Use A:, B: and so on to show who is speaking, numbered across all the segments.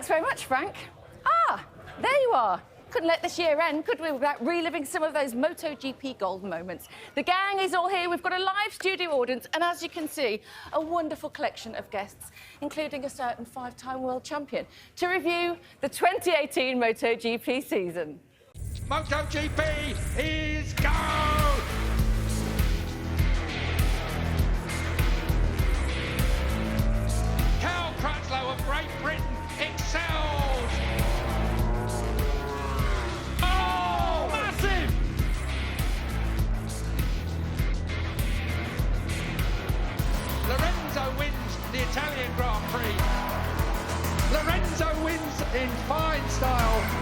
A: Thanks very much, Frank. Ah, there you are. Couldn't let this year end, could we, without reliving some of those MotoGP gold moments. The gang is all here. We've got a live studio audience, and as you can see, a wonderful collection of guests, including a certain five-time world champion, to review the 2018 MotoGP season.
B: MotoGP is go! Cal Crutchlow of Great Britain excels! Oh, massive! Lorenzo wins the Italian Grand Prix. Lorenzo wins in fine style.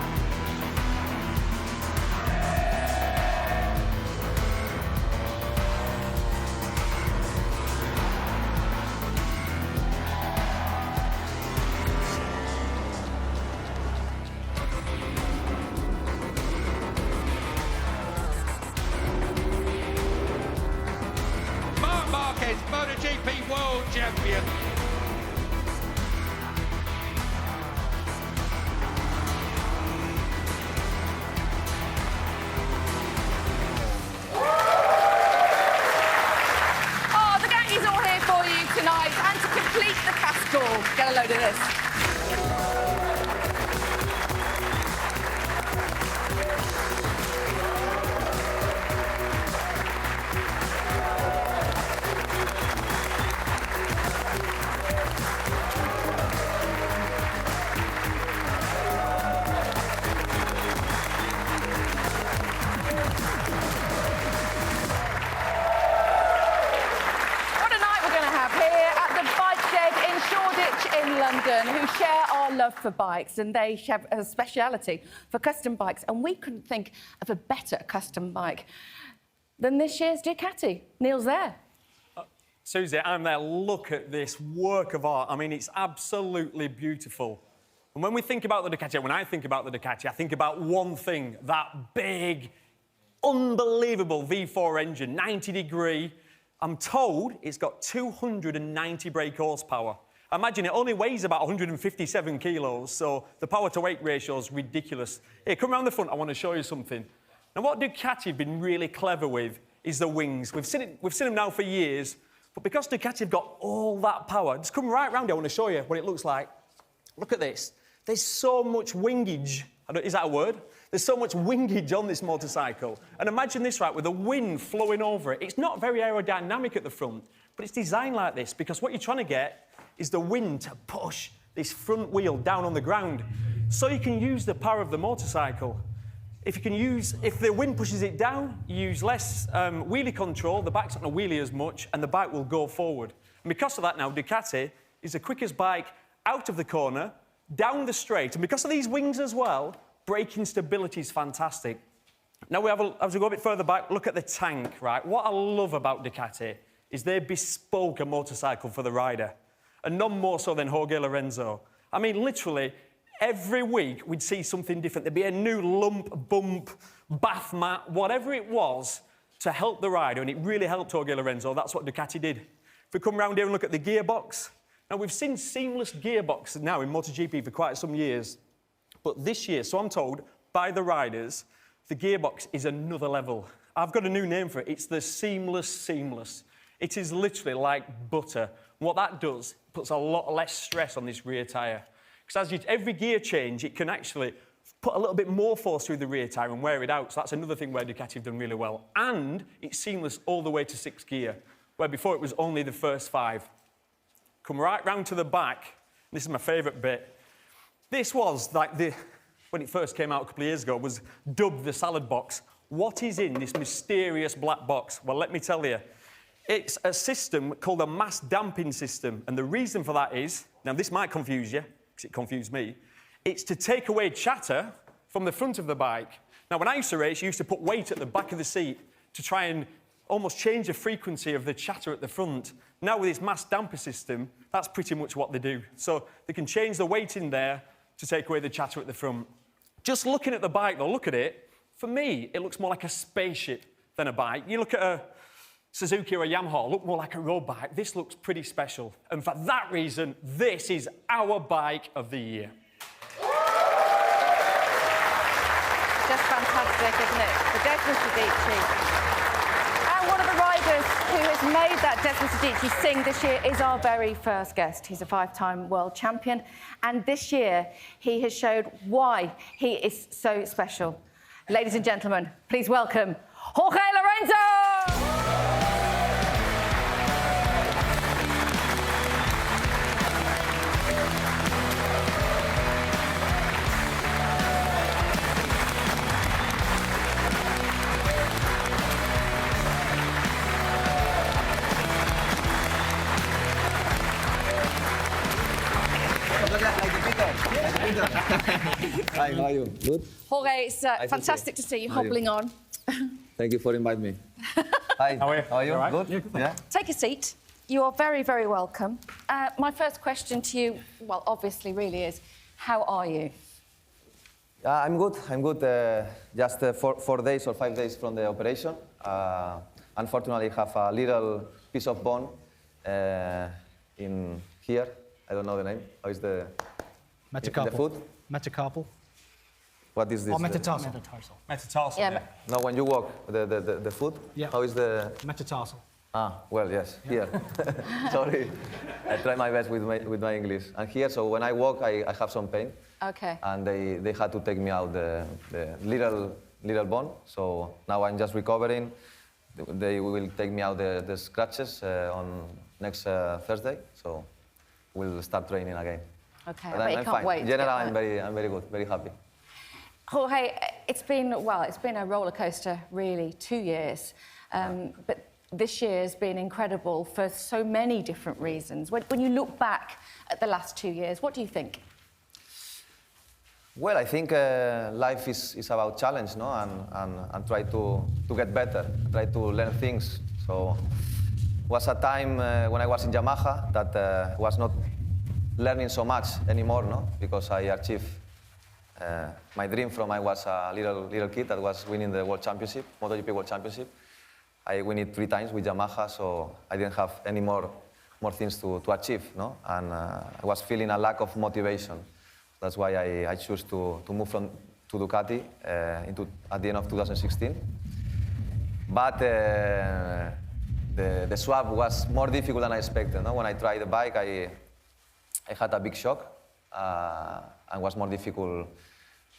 B: MotoGP World Champion.
A: Oh, the gang is all here for you tonight, and to complete the cast call, get a load of this. Who share our love for bikes, and they have a speciality for custom bikes, and we couldn't think of a better custom bike than this year's Ducati. Neil's there.
C: Susie, I'm there. Look at this work of art. I mean, it's absolutely beautiful. And when we think about the Ducati, when I think about the Ducati, I think about one thing, that big, unbelievable V4 engine, 90-degree. I'm told it's got 290 brake horsepower. Imagine it only weighs about 157 kilos, so the power-to-weight ratio is ridiculous. Here, come around the front, I want to show you something. Now, what Ducati have been really clever with is the wings. We've seen them now for years, but because Ducati have got all that power, just come right round here, I want to show you what it looks like. Look at this. There's so much wingage. Is that a word? There's so much wingage on this motorcycle. And imagine this, right, with the wind flowing over it. It's not very aerodynamic at the front, but it's designed like this because what you're trying to get is the wind to push this front wheel down on the ground so you can use the power of the motorcycle. If the wind pushes it down, you use less wheelie control, the bike's not going to wheelie as much, and the bike will go forward. And because of that now, Ducati is the quickest bike out of the corner, down the straight, and because of these wings as well, braking stability is fantastic. Now, as we go a bit further back, look at the tank, right? What I love about Ducati is they bespoke a motorcycle for the rider. And none more so than Jorge Lorenzo. I mean, literally, every week we'd see something different. There'd be a new lump, bump, bath mat, whatever it was, to help the rider, and it really helped Jorge Lorenzo. That's what Ducati did. If we come round here and look at the gearbox, now we've seen seamless gearboxes now in MotoGP for quite some years, but this year, so I'm told, by the riders, the gearbox is another level. I've got a new name for it. It's the seamless. It is literally like butter. What that does, puts a lot less stress on this rear tyre. Because every gear change, it can actually put a little bit more force through the rear tyre and wear it out. So that's another thing where Ducati have done really well. And it's seamless all the way to 6th gear, where before it was only the first 5. Come right round to the back. This is my favourite bit. This was, like, when it first came out a couple of years ago, was dubbed the salad box. What is in this mysterious black box? Well, let me tell you. It's a system called a mass damping system, and the reason for that is, now this might confuse you, because it confused me, it's to take away chatter from the front of the bike. Now, when I used to race, you used to put weight at the back of the seat to try and almost change the frequency of the chatter at the front. Now, with this mass damper system, that's pretty much what they do. So they can change the weight in there to take away the chatter at the front. Just looking at the bike, though, look at it, for me, it looks more like a spaceship than a bike. You look at a Suzuki or a Yamaha, look more like a road bike. This looks pretty special. And for that reason, this is our bike of the year.
A: fantastic, isn't it? The Desmond Giudici. And one of the riders who has made that Desmond Giudici sing this year is our very first guest. He's a 5-time world champion, and this year he has showed why he is so special. Ladies and gentlemen, please welcome Jorge Lorenzo!
D: Hi, how are you? Good?
A: Jorge, it's fantastic to see you hobbling on.
D: Thank you for inviting me. Hi,
C: How are you?
D: How are you?
C: You all right?
D: Good? Yeah?
A: Take a seat. You are very, very welcome. My first question to you, well, obviously, really is, how are you?
D: I'm good. I'm good. Just 4 days or 5 days from the operation. Unfortunately, I have a little piece of bone in here. I don't know the name. How is the...
E: Metacarpal.
D: In the foot?
E: Metacarpal.
D: What is this?
E: Or metatarsal. Metatarsal.
C: Metatarsal.
A: Yeah,
C: Yeah.
D: No, when you walk, the foot?
E: Yeah.
D: How is the...
E: Metatarsal.
D: Ah, well, yes, here. Sorry. I try my best with my English. And here, so when I walk, I have some pain.
A: Okay.
D: And they had to take me out the little bone. So now I'm just recovering. They will take me out the scratches on next Thursday. So we'll start training again.
A: Okay,
D: But
A: but you
D: I'm
A: can't
D: fine.
A: wait.
D: In
A: to get
D: general,
A: back.
D: I'm very good, very happy.
A: Jorge, it's been a roller coaster, really, 2 years. But this year has been incredible for so many different reasons. When you look back at the last 2 years, what do you think?
D: Well, I think life is about challenge, no? And try to get better, try to learn things. So was a time when I was in Yamaha that was not learning so much anymore, no? Because I achieved my dream from I was a little kid that was winning the World Championship, MotoGP World Championship. I win it 3 times with Yamaha, so I didn't have any more things to achieve, no? And I was feeling a lack of motivation. That's why I chose to move to Ducati at the end of 2016. But the swap was more difficult than I expected, no? When I tried the bike, I had a big shock and was more difficult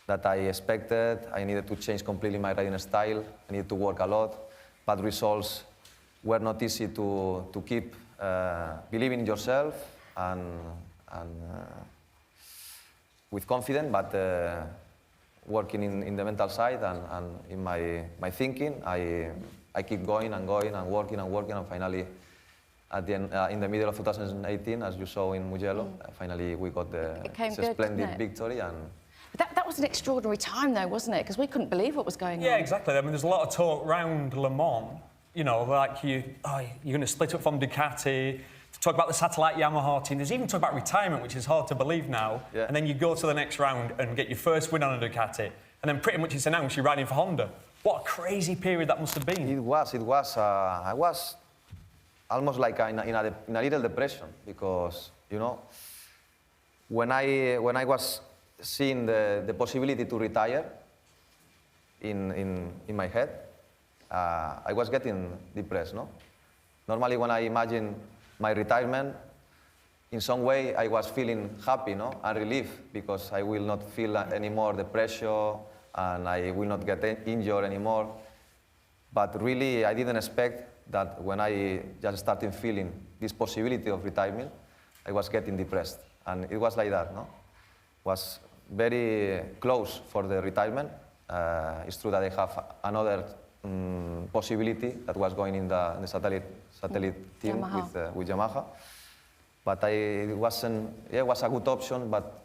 D: than I expected. I needed to change completely my riding style. I needed to work a lot. But results were not easy to keep believing in yourself and with confidence, but working in the mental side and in my thinking. I keep going and working, and finally, at the end, in the middle of 2018, as you saw in Mugello, finally we got the splendid victory. And
A: that was an extraordinary time, though, wasn't it? Because we couldn't believe what was going on.
C: Yeah, exactly. I mean, there's a lot of talk around Le Mans, you know, like you're going to split up from Ducati, to talk about the satellite Yamaha team. There's even talk about retirement, which is hard to believe now.
D: Yeah.
C: And then you go to the next round and get your first win on a Ducati, and then pretty much it's announced you're riding for Honda. What a crazy period that must have been.
D: It was. I was almost like in a little depression because, you know, when I was seeing the possibility to retire in my head, I was getting depressed, no? Normally when I imagine my retirement, in some way I was feeling happy, no? And relief, because I will not feel anymore the pressure and I will not get injured anymore. But really, I didn't expect that when I just started feeling this possibility of retirement, I was getting depressed. And it was like that, no? Was very close for the retirement. It's true that I have another possibility that was going in the satellite team
A: Yamaha.
D: with Yamaha. But it was a good option, but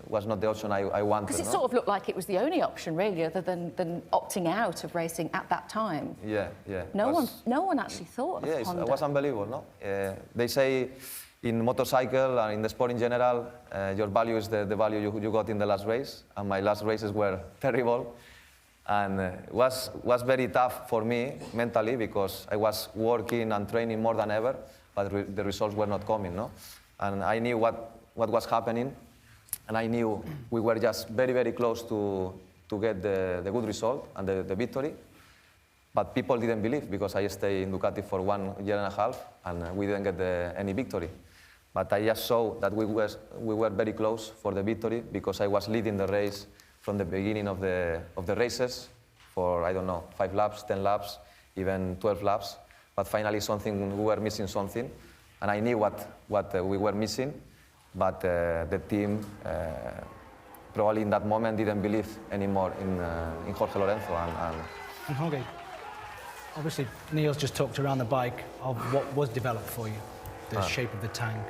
D: was not the option I wanted.
A: Because it sort of looked like it was the only option, really, other than opting out of racing at that time.
D: Yeah.
A: No one actually thought of Honda.
D: It was unbelievable, no? They say in motorcycle and in the sport in general, your value is the value you got in the last race, and my last races were terrible. And it was very tough for me mentally because I was working and training more than ever, but the results were not coming, no? And I knew what was happening, and I knew we were just very, very close to to get the good result and the victory. But people didn't believe because I stayed in Ducati for 1.5 years and we didn't get any victory. But I just saw that we were very close for the victory because I was leading the race from the beginning of the races for, I don't know, 5 laps, 10 laps, even 12 laps. But finally we were missing something. And I knew what we were missing. But the team probably in that moment didn't believe anymore in Jorge Lorenzo.
E: And Jorge, obviously Neil's just talked around the bike of what was developed for you, the shape of the tank,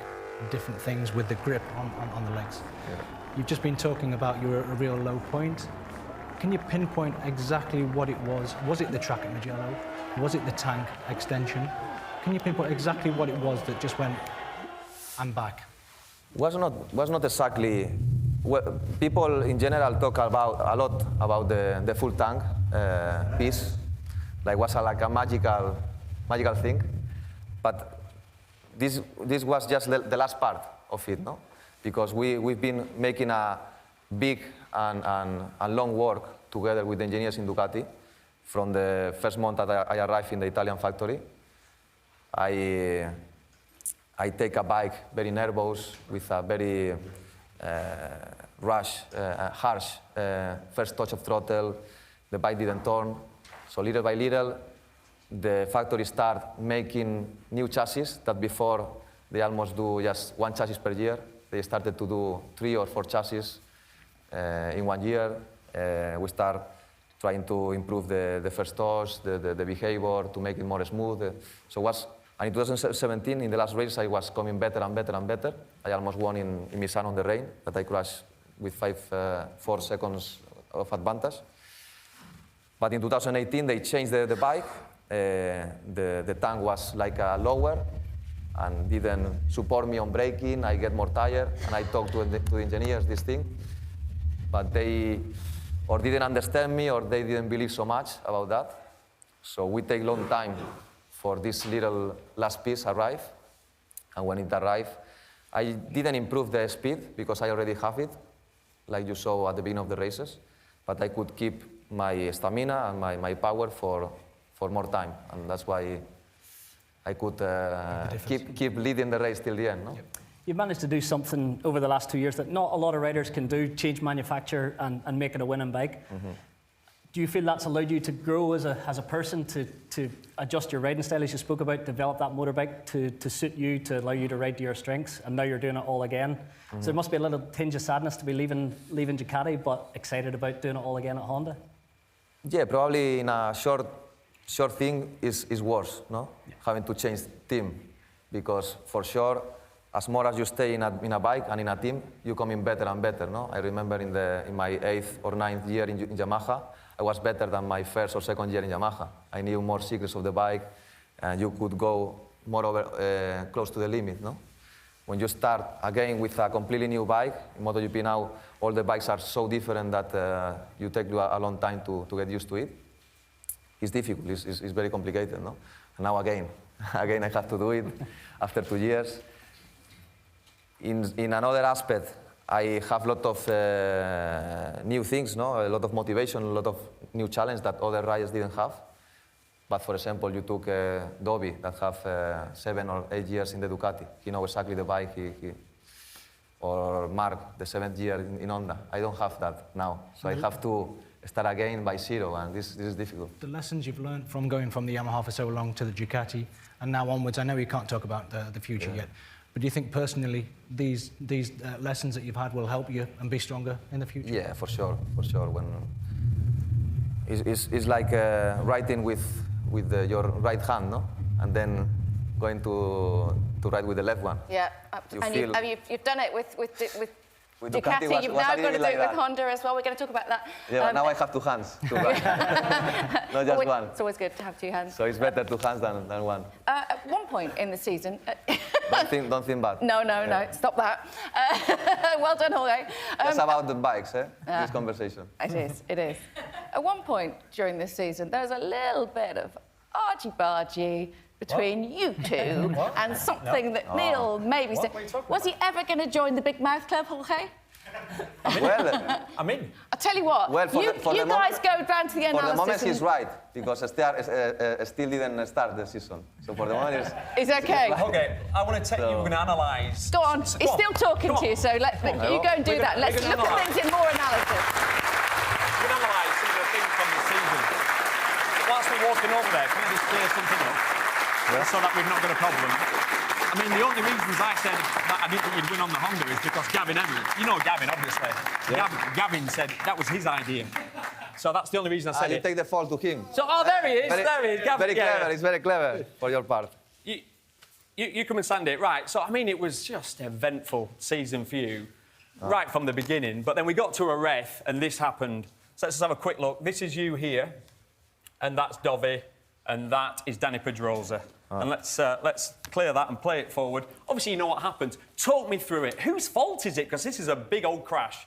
E: different things with the grip on the legs. Yeah. You've just been talking about you were at a real low point. Can you pinpoint exactly what it was? Was it the track at Mugello? Was it the tank extension? Can you pinpoint exactly what it was that just went, I'm back?
D: Was not exactly. Well, people in general talk a lot about the full tank piece, like was like a magical thing, but this was just the last part of it, no? Because we've been making a big and long work together with the engineers in Ducati from the first month that I arrived in the Italian factory. I take a bike very nervous with a very harsh first touch of throttle. The bike didn't turn. So little by little, the factory started making new chassis that before they almost do just 1 chassis per year. They started to do 3 or 4 chassis in 1 year. We start trying to improve the first touch, the behavior, to make it more smooth. And in 2017, in the last race, I was coming better and better and better. I almost won in Misano on the rain, that I crashed with 4 seconds of advantage. But in 2018, they changed the bike. The tank was like lower and didn't support me on braking. I get more tired, and I talked to the engineers this thing. But they or didn't understand me or they didn't believe so much about that. So we take long time for this little last piece arrive. And when it arrived, I didn't improve the speed because I already have it, like you saw at the beginning of the races. But I could keep my stamina and my power for more time. And that's why I could keep leading the race till the end. No?
E: Yep.
F: You've managed to do something over the last 2 years that not a lot of riders can do, change manufacturer and make it a winning bike. Mm-hmm. Do you feel that's allowed you to grow as a person, to adjust your riding style, as you spoke about, develop that motorbike to suit you, to allow you to ride to your strengths, and now you're doing it all again? Mm-hmm. So there must be a little tinge of sadness to be leaving Ducati, but excited about doing it all again at Honda?
D: Yeah, probably in a short thing is worse, no? Yeah. Having to change team, because for sure, as more as you stay in a bike and in a team, you come in better and better, no? I remember in my 8th or 9th year in Yamaha, I was better than my 1st or 2nd year in Yamaha. I knew more secrets of the bike, and you could go more close to the limit, no? When you start again with a completely new bike, in MotoGP now, all the bikes are so different that you take a long time to get used to it. It's difficult, it's very complicated, no? And now again I have to do it after 2 years. In another aspect, I have a lot of new things, no? A lot of motivation, a lot of new challenge that other riders didn't have. But for example, you took Dovi, that have 7 or 8 years in the Ducati. He knows exactly the bike. Or Mark, the 7th year in Honda. I don't have that now, so I have to start again by 0, and this is difficult.
E: The lessons you've learned from going from the Yamaha for so long to the Ducati and now onwards, I know you can't talk about the future yet, but do you think personally these lessons that you've had will help you and be stronger in the future?
D: Yeah, for sure. When it's like writing with your right hand, no? And then going to write with the left one.
A: Yeah, you've done it with Ducati.
D: Ducati
A: You've now got to do it with Honda as well. We're going to talk about that.
D: Yeah, now I have 2 hands to write. Not just one.
A: It's always good to have 2 hands.
D: So it's better 2 hands than one.
A: At one point in the season...
D: Don't think bad.
A: No, stop that. Well done, Jorge.
D: It's about the bikes, this conversation.
A: It is. At one point during this season, there was a little bit of argy-bargy between you two and something that Neil maybe said. Was he ever going to join the Big Mouth Club, Jorge?
D: Well,
C: I'm in.
A: I tell you what,
D: Well,
A: you guys go down to the analysis.
D: for the moment,
A: and-
D: he's right, because still didn't start the season. So for the moment, it's...
A: It's okay.
C: Okay, I want to take you and analyse.
A: Go on. He's still talking to you, so you go and do that. Let's
C: we're gonna
A: look at
C: analyse.
A: things in more analysis.
C: We're going to analyse some of the things from the season. Whilst we're walking over there, can I just clear something up? So that we've not got a problem. I mean, the only reasons I said that I didn't think you'd win on the Honda is because Gavin Everett, you know Gavin, obviously.
D: Yeah.
C: Gavin said that was his idea. So that's the only reason I said
D: You
C: it.
D: take the fall to him.
C: So, oh, there he is, there he is. Gavin,
D: Very clever, it's very clever for your part.
C: You come and stand it, right. So, I mean, it was just an eventful season for you, right from the beginning. But then we got to a ref, and this happened. So let's just have a quick look. This is you here, and that's Dovi, and that is Dani Pedrosa. And let's clear that and play it forward. Obviously, you know what happened. Talk me through it. Whose fault is it? Because this is a big old crash.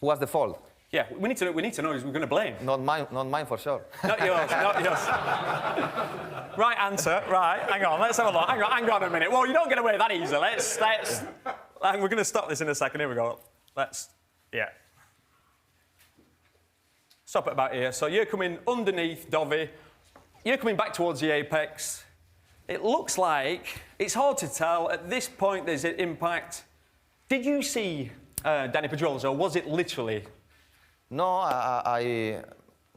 D: Who was the fault?
C: Yeah, we need to know who we're going to blame.
D: Not mine for sure.
C: Not yours, not yours. Right answer, right. Hang on, let's have a look. Hang on a minute. Well, you don't get away that easy. Let's we're going to stop this in a second. Here we go. Yeah. Stop it about here. So you're coming underneath Dovi. You're coming back towards the apex. It looks like, it's hard to tell. At this point, there's an impact. Did you see Dani Pedrosa, or was it literally?
D: No,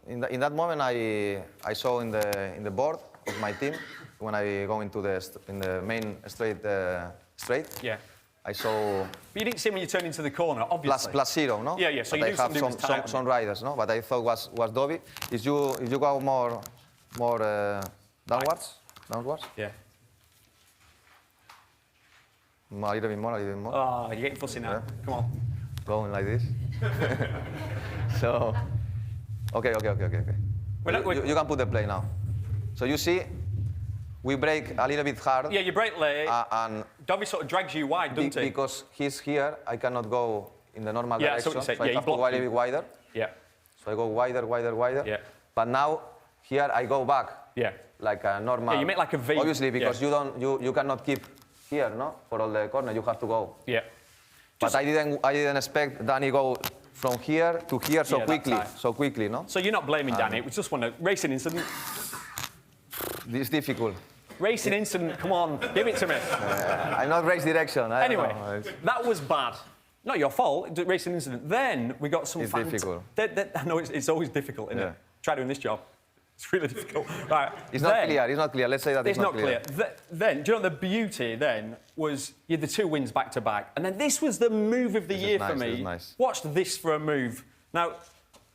D: in that moment I saw in the board of my team when I go into in the main straight.
C: Yeah.
D: I saw.
C: But you didn't see him when you turned into the corner, obviously.
D: Plus zero, no?
C: Yeah. So
D: but
C: you knew
D: I have
C: something was tight.
D: some riders, no? But I thought was Dovi. If you go more downwards.
C: Yeah.
D: A little bit more.
C: Oh, you're getting fussy now.
D: Yeah.
C: Come on.
D: Going like this. So, okay. You can put the play now. So you see, we break a little bit hard.
C: Yeah, you break late.
D: And
C: Dovi sort of drags you wide, doesn't he?
D: because he's here, I cannot go in the normal
C: Yeah, that's
D: direction.
C: what you say.
D: So
C: Yeah,
D: I
C: you
D: have to go a
C: block
D: little bit wider.
C: Yeah.
D: So I go wider.
C: Yeah.
D: But now, here I go back.
C: Yeah.
D: Like a normal.
C: Yeah, you make like a V.
D: Obviously, because
C: Yeah.
D: you cannot keep here, no? For all the corner, you have to go.
C: Yeah.
D: But I didn't expect Dani go from here to here so
C: Yeah, that
D: quickly, no?
C: So you're not blaming Dani. It was just one racing incident.
D: It's difficult.
C: Racing incident. Come on, give it to me.
D: I'm not race direction. I don't
C: Anyway,
D: know.
C: that was bad. Not your fault. Racing incident. Then we got some.
D: It's difficult.
C: I know it's always difficult, isn't it? Try doing this job. It's really difficult. Right.
D: It's not clear. Let's say that
C: It's not clear. Then, do you know the beauty then was you had the two wins back to back, and then this was the move of the year for me.
D: Nice.
C: Watch this for a move. Now,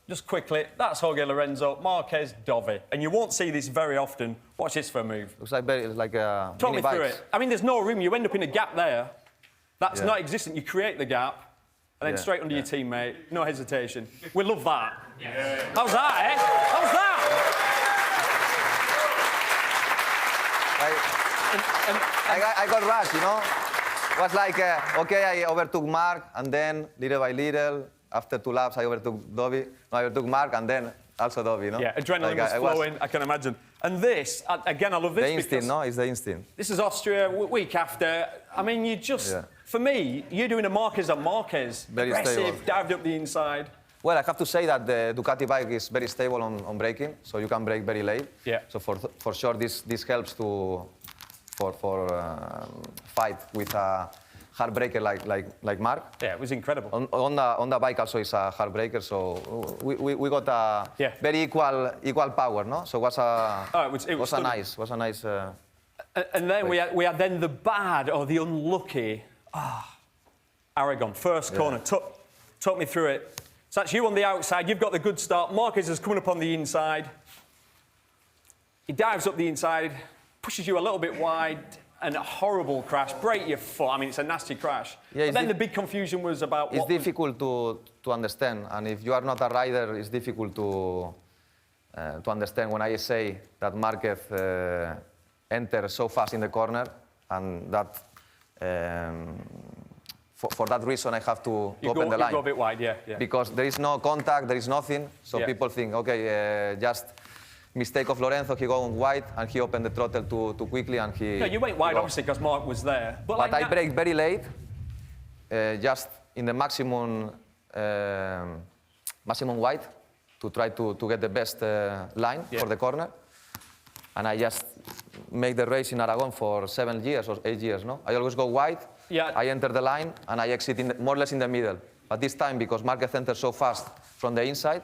C: just quickly, that's Jorge Lorenzo, Marquez, Dovi, and you won't see this very often. Watch this for a move.
D: Looks like a
C: Talk
D: mini
C: me through
D: bikes.
C: it. I mean, there's no room. You end up in a gap there. That's not existent. You create the gap, and then straight under your teammate. No hesitation. We love that. Yeah. How's that, eh? How's that?
D: I got rushed, you know? It was like, okay, I overtook Mark, and then little by little, after 2 laps, I overtook Dovi. No, I overtook Mark, and then also Dovi, no?
C: Yeah, adrenaline was flowing, I can imagine. And this, again, I love this
D: The instinct,
C: because
D: no? It's the instinct.
C: this is Austria, week after. I mean, you just, for me, you're doing a Marquez on Marquez.
D: Very
C: aggressive,
D: stable.
C: dived up the inside.
D: Well, I have to say that the Ducati bike is very stable on braking, so you can brake very late.
C: Yeah.
D: So for sure, this helps to fight with a hard breaker like Mark.
C: Yeah, it was incredible.
D: On the bike also is a hard breaker, so we got a very equal power, no? So it was a nice.
C: And then we had then the bad or the unlucky. Aragon, first corner. Talk me through it. So that's you on the outside. You've got the good start. Marquez is coming up on the inside. He dives up the inside, pushes you a little bit wide, and a horrible crash. Break your foot. I mean, it's a nasty crash.
D: Yeah,
C: but then the big confusion was about.
D: It's difficult to understand, and if you are not a rider, it's difficult to understand when I say that Marquez entered so fast in the corner, and that. For that reason, I have to open the line.
C: You go a bit wide, yeah.
D: Because there is no contact, there is nothing. So people think, okay, just mistake of Lorenzo, he go wide, and he opened the throttle too quickly, and he...
C: No, you went wide, obviously, because Mark was there.
D: But I brake very late, just in the maximum wide to try to get the best line for the corner. And I just make the race in Aragon for 7 years or 8 years, no? I always go wide, I enter the line, and I exit more or less in the middle. But this time, because Marquez enters so fast from the inside,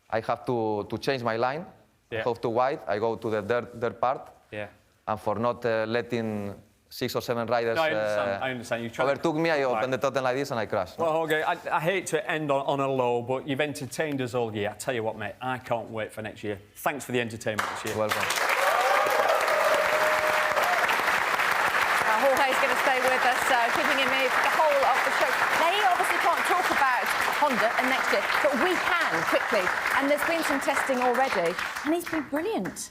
D: I have to change my line. I go to wide, I go to the dirt part. And for not letting 6 or 7 riders
C: I understand. You
D: overtook me, I opened the totem like this and I crashed.
C: Well, Jorge, I hate to end on a low, but you've entertained us all year. I tell you what, mate, I can't wait for next year. Thanks for the entertainment this year.
D: Welcome.
A: Jorge's going to stay with us, keeping him here for the whole of the show. They obviously can't talk about Honda and next year, but we can quickly. And there's been some testing already, and he's been brilliant.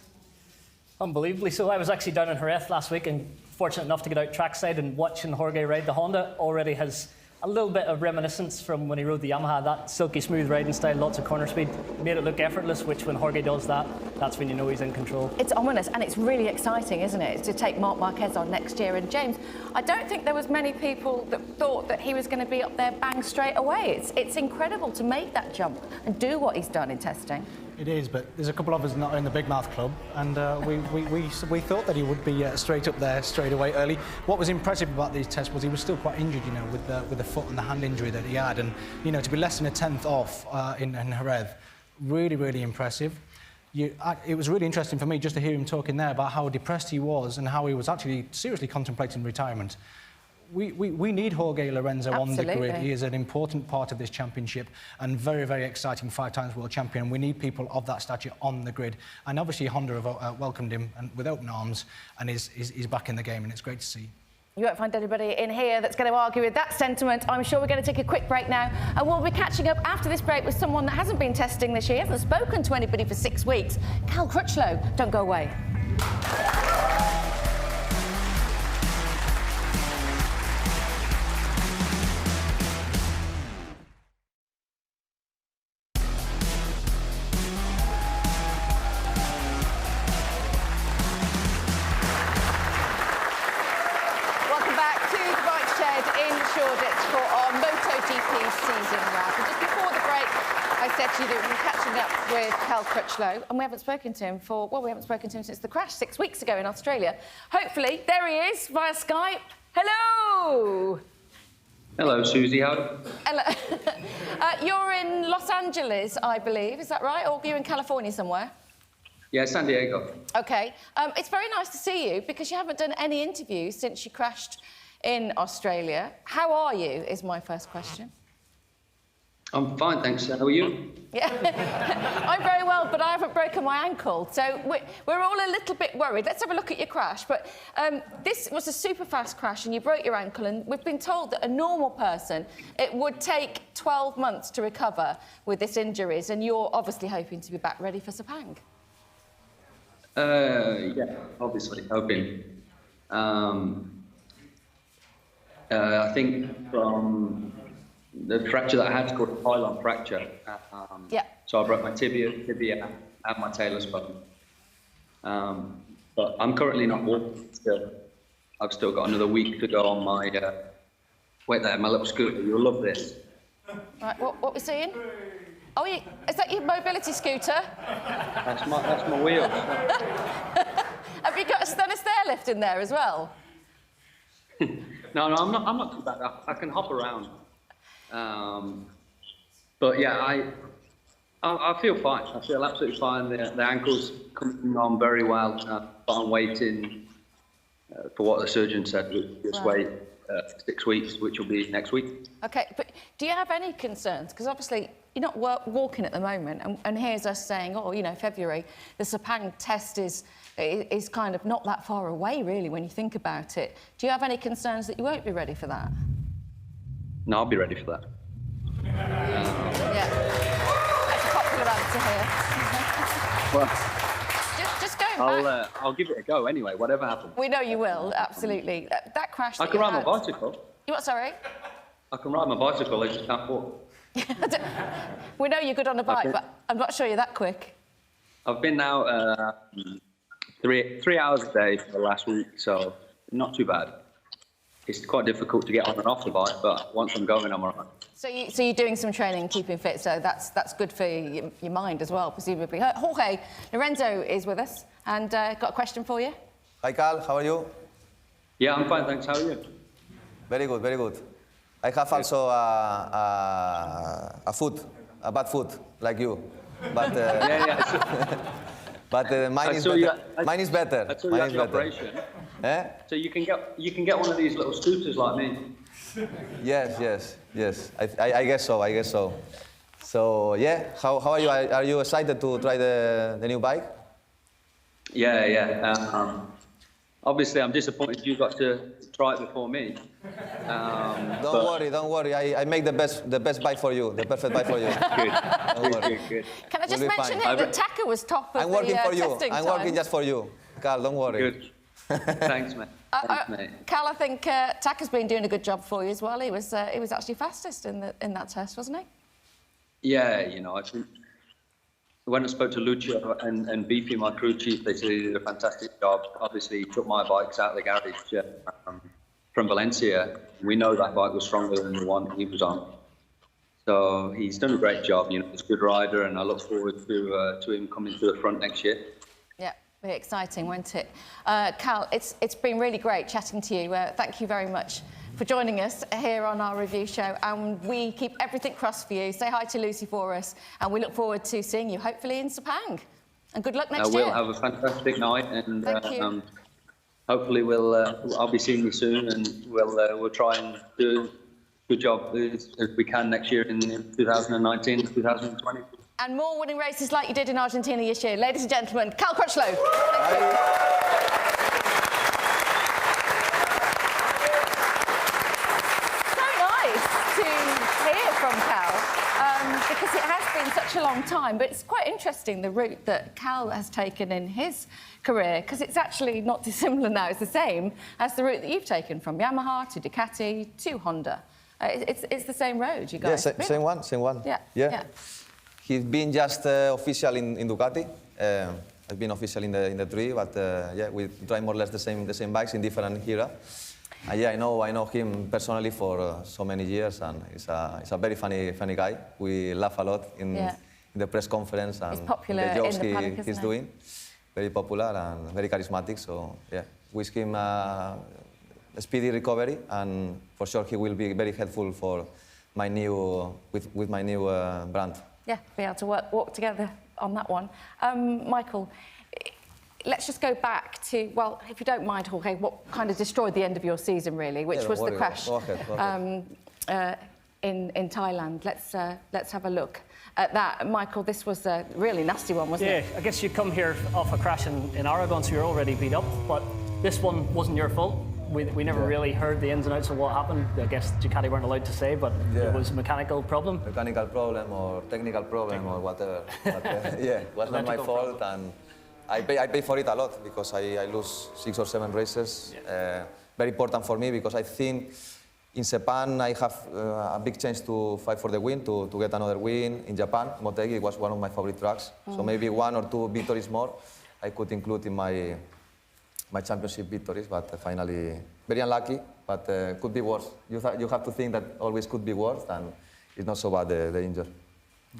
F: Unbelievably so. I was actually down in Jerez last week and fortunate enough to get out trackside, and watching Jorge ride the Honda already has a little bit of reminiscence from when he rode the Yamaha. That silky smooth riding style, lots of corner speed, made it look effortless, which when Jorge does that, that's when you know he's in control.
A: It's ominous and it's really exciting, isn't it, to take Marc Marquez on next year. And James, I don't think there was many people that thought that he was going to be up there bang straight away. It's incredible to make that jump and do what he's done in testing.
E: It is, but there's a couple of us not in the Big Mouth Club, and we thought that he would be straight up there straight away early. What was impressive about these tests was he was still quite injured, you know, with the foot and the hand injury that he had, and you know, to be less than a tenth off in Jerez, really impressive. It was really interesting for me just to hear him talking there about how depressed he was and how he was actually seriously contemplating retirement. We need Jorge Lorenzo on the grid. He is an important part of this championship and very exciting 5-time world champion. We need people of that stature on the grid. And obviously Honda have welcomed him with open arms, and he's back in the game, and it's great to see.
A: You won't find anybody in here that's going to argue with that sentiment. I'm sure we're going to take a quick break now, and we'll be catching up after this break with someone that hasn't been testing this year, hasn't spoken to anybody for 6 weeks. Cal Crutchlow, don't go away. For our MotoGP season wrap. And just before the break, I said to you that we were catching up with Cal Crutchlow, and we haven't spoken to him since the crash 6 weeks ago in Australia. Hopefully, there he is via Skype. Hello!
G: Hello, Susie. How?
A: Hello. You're in Los Angeles, I believe. Is that right? Or you're in California somewhere?
G: Yeah, San Diego.
A: OK. It's very nice to see you, because you haven't done any interviews since you crashed in Australia. How are you, is my first question.
G: I'm fine, thanks. How are you?
A: Yeah, I'm very well, but I haven't broken my ankle, so we're all a little bit worried. Let's have a look at your crash. But this was a super fast crash, and you broke your ankle, and we've been told that a normal person, it would take 12 months to recover with this injuries, and you're obviously hoping to be back ready for Sepang.
G: Yeah, obviously, hoping. I think from the fracture that I had, it's called a pylon fracture. So I broke my tibia and my talus bone. But I'm currently not walking still. I've still got another week to go on my, wait there, my little scooter. You'll love this.
A: Right, what we're seeing? Oh, is that your mobility scooter?
G: That's my wheels.
A: Have you got a stair lift in there as well?
G: No, I'm not too bad. I can hop around. But yeah, I feel fine. I feel absolutely fine. The ankle's coming on very well. But I'm waiting for what the surgeon said. Just wait 6 weeks, which will be next week. OK, but
A: do you have any concerns? Because obviously you're not walking at the moment, and here's us saying, oh, you know, February, the Sepang test is kind of not that far away, really, when you think about it. Do you have any concerns that you won't be ready for that?
G: No, I'll be ready for that.
A: Yeah, that's a popular answer here.
G: Well,
A: just going back.
G: I'll give it a go anyway, whatever happens.
A: We know you will, absolutely. That crash.
G: I can ride my bicycle.
A: You what? Sorry.
G: I can ride my bicycle. I just can't walk.
A: We know you're good on a bike, but I'm not sure you're that quick.
G: I've been now 3 hours a day for the last week, so not too bad. it's quite difficult to get on and off the bike, but once I'm going, I'm all right.
A: So you're doing some training, keeping fit, so that's good for your mind as well, presumably. Jorge Lorenzo is with us, and got a question for you.
D: Hi, Cal. How are you?
G: Yeah, I'm fine, thanks. How are you?
D: Very good, very good. I have also a bad foot, like you. But,
G: Yeah.
D: but mine is better. Mine is better.
G: I saw you had the operation. So you can get one of these little scooters like me.
D: Yes. I guess so. So yeah, how are you? Are you excited to try the new bike?
G: Yeah. Obviously, I'm disappointed you got to try it before me.
D: Don't worry. I make the best bike for you, the perfect bike for you.
G: Good.
A: Can I just mention here that Taka was top of
D: I'm working
A: the
D: for you.
A: testing
D: I'm working
A: times.
D: just for you, Cal. Don't worry.
G: Good. Thanks, mate.
A: Cal, I think Taka's been doing a good job for you as well. He was actually fastest in that test, wasn't he?
G: Yeah, I think when I spoke to Lucio and Beefy, my crew chief, they said he did a fantastic job. Obviously, he took my bikes out of the garage from Valencia. We know that bike was stronger than the one he was on. So he's done a great job. He's a good rider, and I look forward to him coming to the front next year.
A: Yeah, very exciting, won't it? Cal, it's been really great chatting to you. Thank you very much for joining us here on our review show, and we keep everything crossed for you. Say hi to Lucy for us, and we look forward to seeing you hopefully in Sepang. And good luck next year.
G: We'll have a fantastic night, and
A: Thank you.
G: hopefully I'll be seeing you soon, and we'll try and do a good job as we can next year in 2019, 2020.
A: And more winning races like you did in Argentina this year. Ladies and gentlemen, Cal Crutchlow. Thank you. Because it has been such a long time, but it's quite interesting the route that Cal has taken in his career, because it's actually not dissimilar now. It's the same as the route that you've taken from Yamaha to Ducati to Honda. It's the same road, you guys.
D: Yeah, same one.
A: Yeah.
D: He's been just official in Ducati. I've been official in the three, but yeah, we drive more or less the same bikes in different era. Yeah, I know him personally for so many years, and he's a very funny guy. We laugh a lot in the press conference and
A: he's popular
D: the jokes
A: in the paddock,
D: he's doing. Very popular and very charismatic. So yeah, wish him a speedy recovery, and for sure he will be very helpful for my new with my new brand.
A: Yeah, be able to walk together on that one. Michael, let's just go back to, well, if you don't mind, Jorge, what kind of destroyed the end of your season, really, which was the crash
D: go ahead.
A: in Thailand. Let's have a look at that. Michael, this was a really nasty one, wasn't it?
F: Yeah, I guess you come here off a crash in Aragon, so you're already beat up, but this one wasn't your fault. We never really heard the ins and outs of what happened. I guess Ducati weren't allowed to say, but it was a mechanical problem.
D: Mechanical problem or technical problem or whatever. But, yeah, it was not my fault, and I pay for it a lot because I lose 6 or 7 races.
F: Yeah.
D: Very important for me because I think in Japan I have a big chance to fight for the win, to get another win. In Japan, Motegi was one of my favorite tracks. So maybe 1 or 2 victories more I could include in my championship victories, but finally very unlucky, but could be worse. You have to think that always could be worse, and it's not so bad, the injury.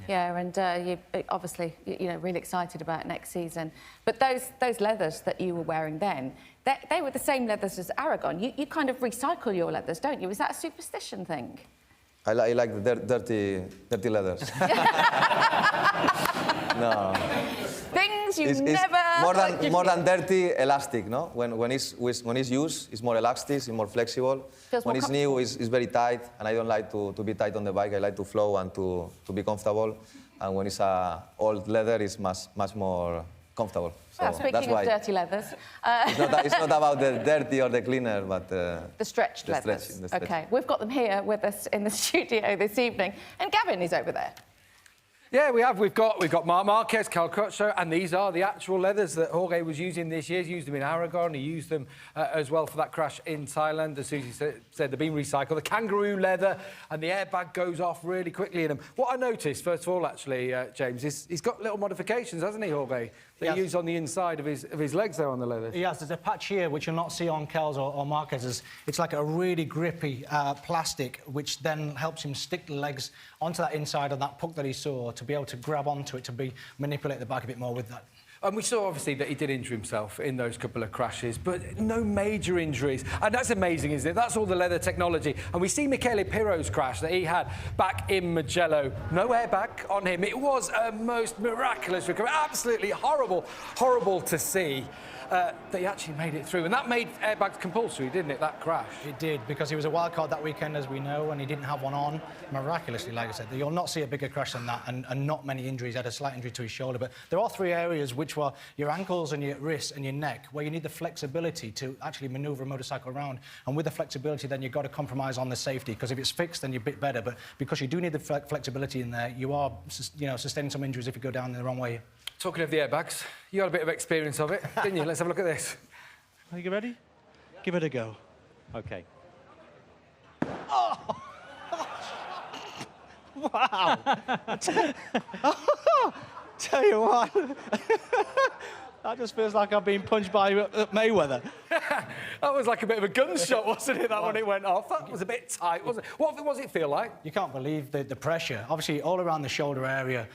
A: Yeah, and you obviously, really excited about next season. But those leathers that you were wearing then, they were the same leathers as Aragon. You kind of recycle your leathers, don't you? Is that a superstition thing?
D: I like the dirty leathers. No.
A: Things you
D: It's
A: never...
D: more than dirty, elastic, no? When it's used, it's more elastic, it's more flexible.
A: Feels
D: when
A: more
D: it's new, it's very tight, and I don't like to be tight on the bike. I like to flow and to be comfortable. And when it's old leather, it's much more comfortable. So
A: Well, speaking
D: that's
A: of
D: why
A: dirty leathers...
D: it's not about the dirty or the cleaner, but
A: the stretched leathers.
D: stretch.
A: OK, we've got them here with us in the studio this evening. And Gavin is over there.
B: Yeah, we have. We've got Marc Marquez, Cal Crutchlow, and these are the actual leathers that Jorge was using this year. He used them in Aragon. He used them as well for that crash in Thailand. As Susie said, they've been recycled. The kangaroo leather, and the airbag goes off really quickly in them. What I noticed, first of all, actually, James, is he's got little modifications, hasn't he, Jorge? that he used on the inside of his legs there on the leather.
E: Yes, there's a patch here which you'll not see on Cal's or Marquez's. It's like a really grippy plastic which then helps him stick the legs onto that inside of that puck that he saw to be able to grab onto it, to manipulate the bike a bit more with that.
B: And we saw, obviously, that he did injure himself in those couple of crashes, but no major injuries. And that's amazing, isn't it? That's all the leather technology. And we see Michele Pirro's crash that he had back in Mugello. No airbag on him. It was a most miraculous recovery. Absolutely horrible to see that he actually made it through. And that made airbags compulsory, didn't it, that crash?
E: It did, because he was a wild card that weekend, as we know, and he didn't have one on. Miraculously, like I said, you'll not see a bigger crash than that, and not many injuries. He had a slight injury to his shoulder, but there are three areas which were your ankles and your wrists and your neck, where you need the flexibility to actually manoeuvre a motorcycle around. And with the flexibility, then you've got to compromise on the safety, because if it's fixed, then you're a bit better. But because you do need the flexibility in there, you are, sustaining some injuries if you go down the wrong way.
B: Talking of the airbags, you got a bit of experience of it, didn't you? Let's have a look at this.
H: Are you ready? Give it a go.
I: Okay.
H: Oh! Wow! Tell you what, that just feels like I've been punched by Mayweather.
B: That was like a bit of a gunshot, wasn't it, that when it went off? That was a bit tight, wasn't it? What does it feel like?
E: You can't believe the pressure. Obviously, all around the shoulder area,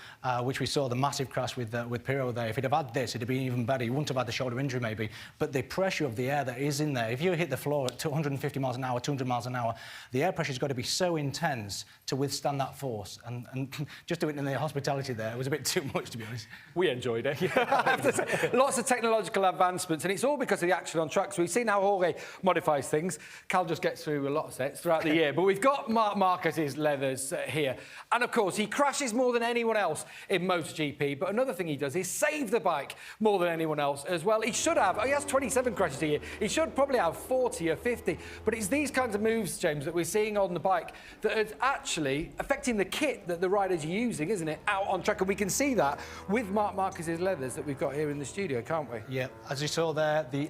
E: which we saw the massive crash with Pirro there. If he'd have had this, it'd have been even better. He wouldn't have had the shoulder injury, maybe. But the pressure of the air that is in there, if you hit the floor at 150 miles an hour, 200 miles an hour, the air pressure's got to be so intense to withstand that force. And just doing it in the hospitality there, it was a bit too much, to be honest.
B: We enjoyed it. I have to say. Lots of technological advancements, and it's all because of the action on track. So we've seen how Jorge modifies things. Cal just gets through a lot of sets throughout the year. But we've got Marc Marquez's leathers here. And, of course, he crashes more than anyone else in MotoGP. But another thing he does is save the bike more than anyone else as well. He should have. He has 27 crashes a year. He should probably have 40 or 50. But it's these kinds of moves, James, that we're seeing on the bike that are actually affecting the kit that the riders are using, isn't it, out on track. And we can see that with Marc Marquez's leathers that we've got here in the studio, can't we?
E: Yeah, as you saw there, the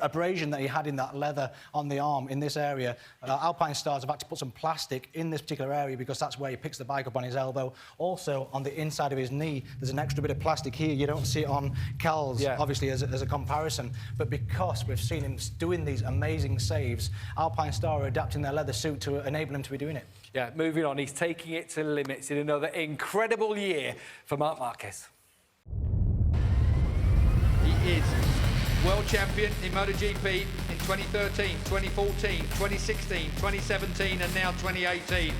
E: abrasion that he had in that leather on the arm in this area, Alpine Stars have had to put some plastic in this particular area because that's where he picks the bike up on his elbow. Also, on the inside of his knee, there's an extra bit of plastic here. You don't see it on Cal's, obviously, as a comparison. But because we've seen him doing these amazing saves, Alpine Star are adapting their leather suit to enable him to be doing it.
B: Yeah, moving on, he's taking it to limits in another incredible year for Marc Marquez.
J: He is world champion in MotoGP in 2013, 2014, 2016, 2017 and now 2018.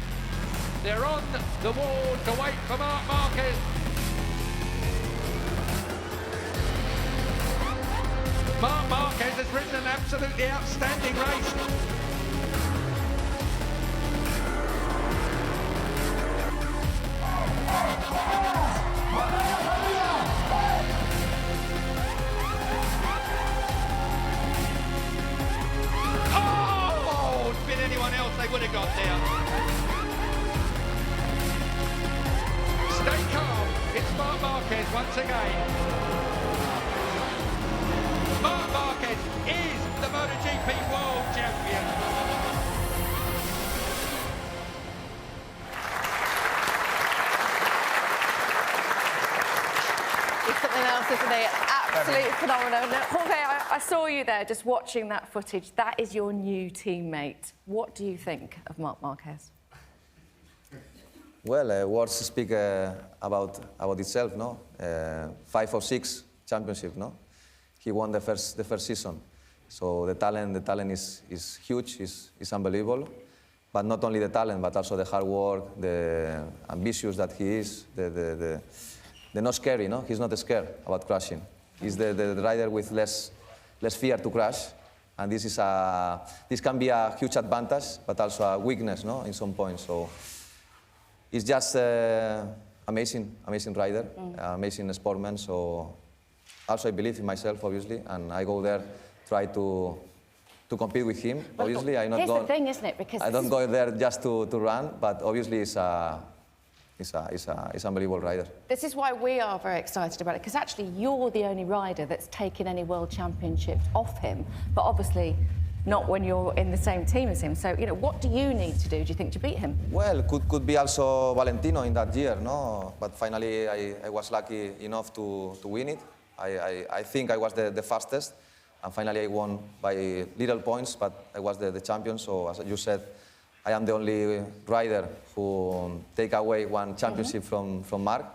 J: They're on the wall to wait for Marc Marquez. Marc Marquez has ridden an absolutely outstanding race. Oh, if it's been anyone else, they would have got there. Stay calm. It's Marc Marquez once again. Marc Marquez is the MotoGP World Champion.
A: It's something else, isn't it? Absolutely phenomenal. Now, Jorge, I saw you there just watching that footage. That is your new teammate. What do you think of Marc Marquez?
D: Well, words speak about itself, no? 5 or 6 championship, no? He won the first season, so the talent is huge, is unbelievable. But not only the talent, but also the hard work, the ambitious that he is, the not scary, no? He's not scared about crashing. He's the rider with less fear to crash, and this can be a huge advantage, but also a weakness, no? In some points. So he's just amazing rider, amazing sportsman. So also I believe in myself, obviously, and I go there try to compete with him.
A: Well,
D: obviously,
A: here's the thing, isn't it? Because
D: I don't go there just to run, but obviously he's unbelievable rider.
A: This is why we are very excited about it, because actually you're the only rider that's taken any world championships off him, but obviously not when you're in the same team as him. So, what do you need to do you think, to beat him?
D: Well, could be also Valentino in that year, no? But finally, I was lucky enough to win it. I think I was the fastest, and finally I won by little points, but I was the champion. So as you said, I am the only rider who take away one championship from Marc.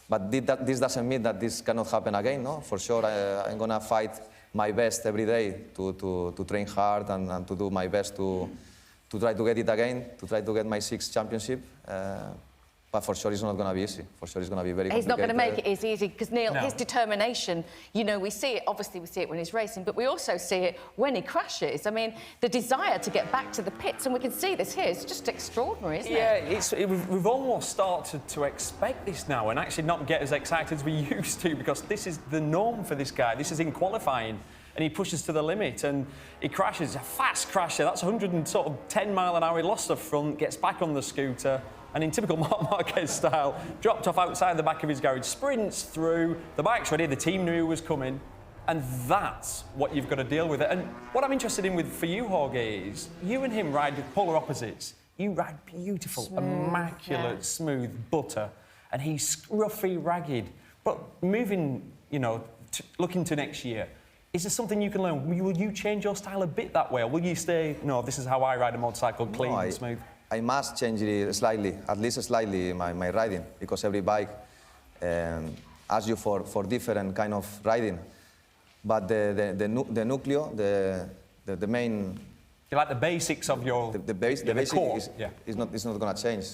D: But this doesn't mean that this cannot happen again, no? For sure, I'm gonna fight my best every day to train hard and to do my best to try to get it again, to try to get my 6th championship. But for sure, it's not going to be easy. For sure, it's going to be very complicated.
A: He's not going to make it as easy because, Neil, his determination, you know, we see it, obviously we see it when he's racing, but we also see it when he crashes. I mean, the desire to get back to the pits, and we can see this here, it's just extraordinary, isn't it?
C: Yeah, we've almost started to expect this now and actually not get as excited as we used to, because this is the norm for this guy. This is in qualifying, and he pushes to the limit, and he crashes, a fast crash there. That's 110 mile an hour. He lost the front, gets back on the scooter, and in typical Marc Marquez style, dropped off outside the back of his garage, sprints through, the bike's ready, the team knew he was coming, and that's what you've got to deal with it. And what I'm interested in for you, Jorge, is you and him ride polar opposites. You ride beautiful,
A: smooth,
C: immaculate, smooth butter, and he's scruffy, ragged. But moving, you know, looking to next year, is there something you can learn? Will you change your style a bit that way, or will you stay, no, this is how I ride a motorcycle, clean and smooth?
D: I must change it slightly, at least slightly, my riding, because every bike asks you for different kind of riding. But the nucleo, the main...
C: You like the basics of your...
D: The basic is not going to change.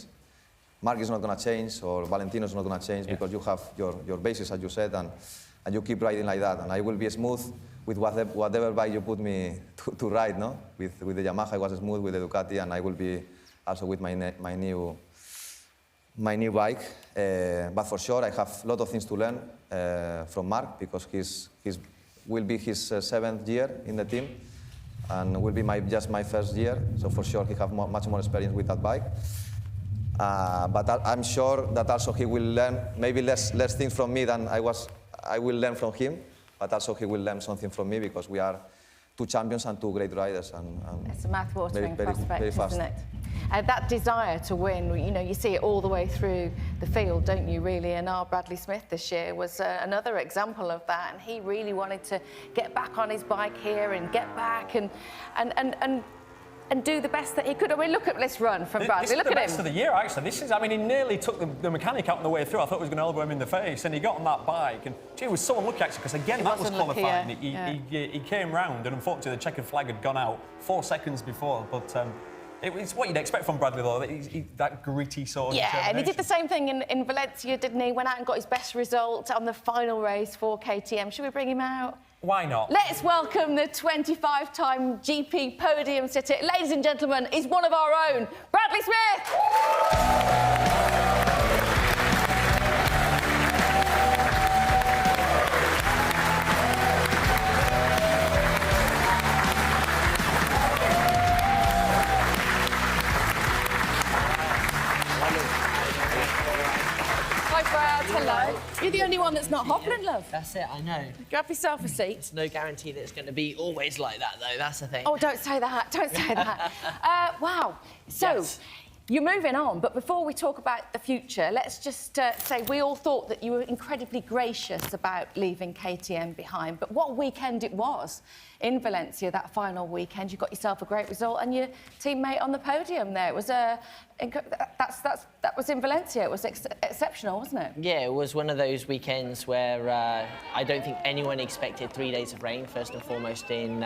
D: Marc is not going to change, or Valentino is not going to change, because you have your basics, as you said, and you keep riding like that. And I will be smooth with whatever bike you put me to ride, no? With the Yamaha, I was smooth, with the Ducati, and I will be also with my new bike. But for sure, I have a lot of things to learn from Marc, because will be his 7th year in the team, and will be just my 1st year. So for sure, he has much more experience with that bike. But I'm sure that also he will learn maybe less things from me than I will learn from him. But also he will learn something from me, because we are 2 champions and 2 great riders. And
A: it's a mouth-watering prospect,
D: very fast.
A: isn't it? That desire to win, you know, you see it all the way through the field, don't you, really? And our Bradley Smith this year was another example of that. And he really wanted to get back on his bike here and get back and do the best that he could. I mean, look at this run from Bradley. Look at him.
C: This is the best of the year, actually. This is, I mean, he nearly took the mechanic out on the way through. I thought he was going to elbow him in the face, and he got on that bike. And gee, he was so unlucky, actually, because again, that was qualifying. He came round, and unfortunately, the checkered flag had gone out 4 seconds before. But it's what you'd expect from Bradley, though. That gritty sort of determination.
A: And he did the same thing in Valencia, didn't he? Went out and got his best result on the final race for KTM. Should we bring him out?
C: Why not?
A: Let's welcome the 25-time GP podium sitter. Ladies and gentlemen, he's one of our own, Bradley Smith! Hello. You're the only one that's not hobbling, love.
I: That's it, I know.
A: Grab yourself a seat.
I: It's no guarantee that it's going to be always like that, though. That's the thing.
A: Oh, don't say that. Don't say that. Wow. So,
I: Yes.
A: You're moving on, but before we talk about the future, let's just say we all thought that you were incredibly gracious about leaving KTM behind. But what weekend it was in Valencia, that final weekend. You got yourself a great result and your teammate on the podium there. It was that was in Valencia. It was exceptional, wasn't it?
I: Yeah, it was one of those weekends where I don't think anyone expected 3 days of rain, first and foremost in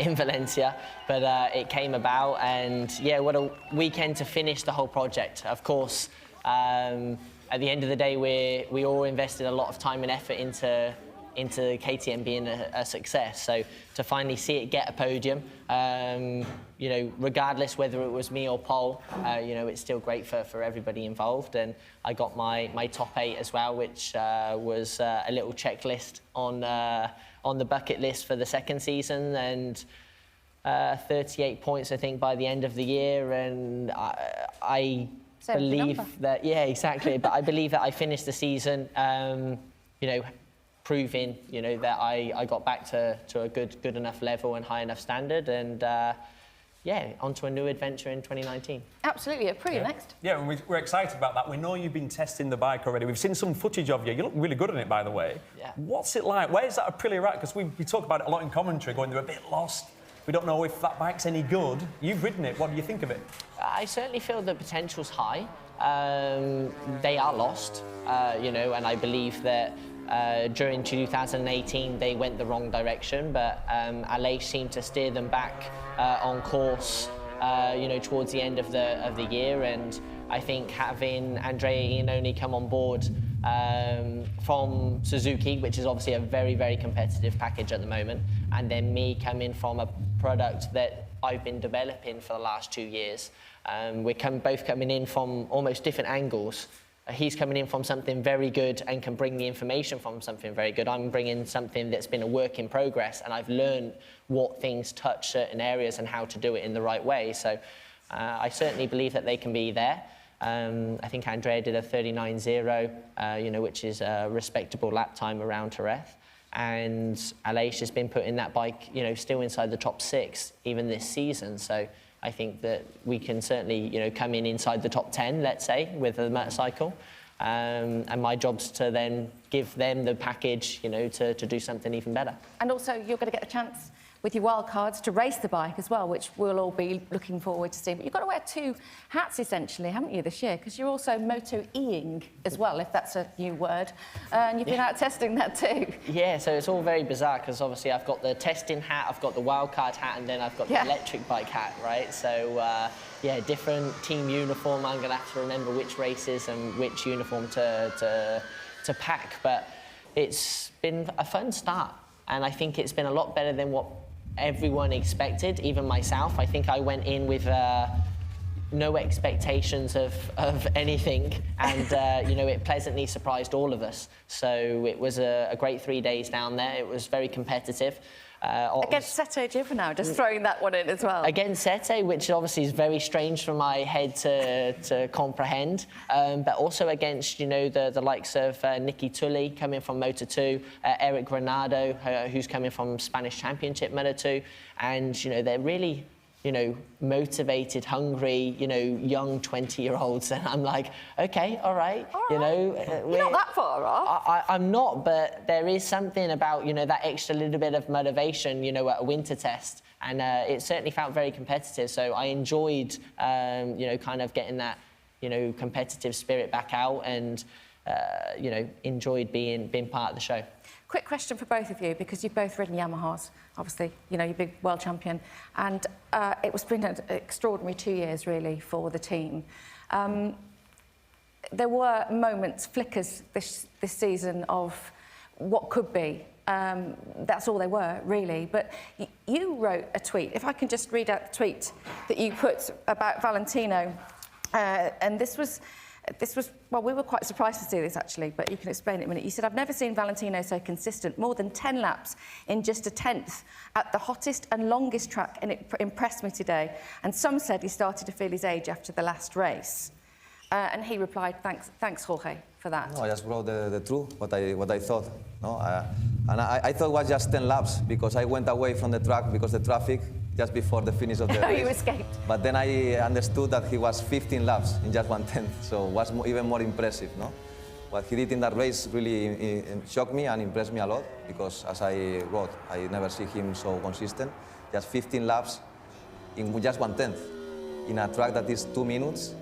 I: Valencia. But it came about, and yeah, what a weekend to finish the whole project. Of course, at the end of the day, we all invested a lot of time and effort into KTM being a success. So to finally see it get a podium, you know, regardless whether it was me or Paul, you know, it's still great for everybody involved. And I got my top 8 as well, which was a little checklist on the bucket list for the second season, and 38 points, I think, by the end of the year. And I believe that, yeah, exactly. But I believe that I finished the season, you know, proving, you know, that I got back to a good enough level and high enough standard. And onto a new adventure in 2019.
A: Absolutely. Pretty next.
C: Yeah, and we're excited about that. We know you've been testing the bike already. We've seen some footage of you. You look really good on it, by the way.
I: Yeah.
C: What's it like? Where's that Aprilia at? Because we talk about it a lot in commentary, going, they're a bit lost. We don't know if that bike's any good. You've ridden it. What do you think of it?
I: I certainly feel the potential's high. They are lost, and I believe that during 2018 they went the wrong direction, but Aleix seemed to steer them back on course, towards the end of the year. And I think having Andrea Iannone come on board from Suzuki, which is obviously a very, very competitive package at the moment, and then me coming from a product that I've been developing for the last 2 years. We're both coming in from almost different angles. He's coming in from something very good and can bring the information from something very good. I'm bringing something that's been a work in progress, and I've learned what things touch certain areas and how to do it in the right way. So I certainly believe that they can be there. I think Andrea did a 39.0, which is a respectable lap time around Jerez. And Aleix has been putting that bike, still inside the top 6 even this season. So I think that we can certainly, come in inside the top 10, let's say, with the motorcycle. And my job's to then give them the package, to do something even better.
A: And also, you're going to get a chance with your wild cards to race the bike as well, which we'll all be looking forward to seeing. But you've got to wear 2 hats, essentially, haven't you, this year? Because you're also Moto-ing as well, if that's a new word. And you've been out testing that too.
I: Yeah, so it's all very bizarre, because obviously I've got the testing hat, I've got the wild card hat, and then I've got the electric bike hat, right? So, different team uniform. I'm going to have to remember which races and which uniform to pack. But it's been a fun start. And I think it's been a lot better than what everyone expected, even myself. I think I went in with no expectations of anything, and it pleasantly surprised all of us. So it was a great 3 days down there. It was very competitive.
A: Against Sete Giovinazzo, just throwing that one in as well.
I: Against Sete, which obviously is very strange for my head to comprehend, but also against, the likes of Nicky Tully coming from Moto2, Eric Granado, who's coming from Spanish Championship Moto2, and, they're really, motivated, hungry, young 20-year-olds. And I'm like, okay, all right.
A: You're not that far off.
I: I'm not, but there is something about, that extra little bit of motivation, at a winter test. And it certainly felt very competitive. So I enjoyed, kind of getting that, competitive spirit back out, and, enjoyed being part of the show.
A: Quick question for both of you, because you've both ridden Yamahas, obviously, you're big world champion, and it's been an extraordinary 2 years, really, for the team. There were moments, flickers this season of what could be. That's all they were, really. But you wrote a tweet, if I can just read out the tweet that you put about Valentino, and this was, well, we were quite surprised to see this, actually, but you can explain it in a minute. You said, I've never seen Valentino so consistent, more than 10 laps in just a 10th at the hottest and longest track, and it impressed me today. And some said he started to feel his age after the last race. And he replied, thanks, Jorge, for that.
D: No, I just wrote the truth, what I thought. No, and I thought it was just 10 laps, because I went away from the track because the traffic, just before the finish of the race.
A: You escaped.
D: But then I understood that he was 15 laps in just 1/10, so it was even more impressive, no? What he did in that race really shocked me and impressed me a lot, because as I wrote, I never see him so consistent. Just 15 laps in just 1/10, in a track that is 2 minutes,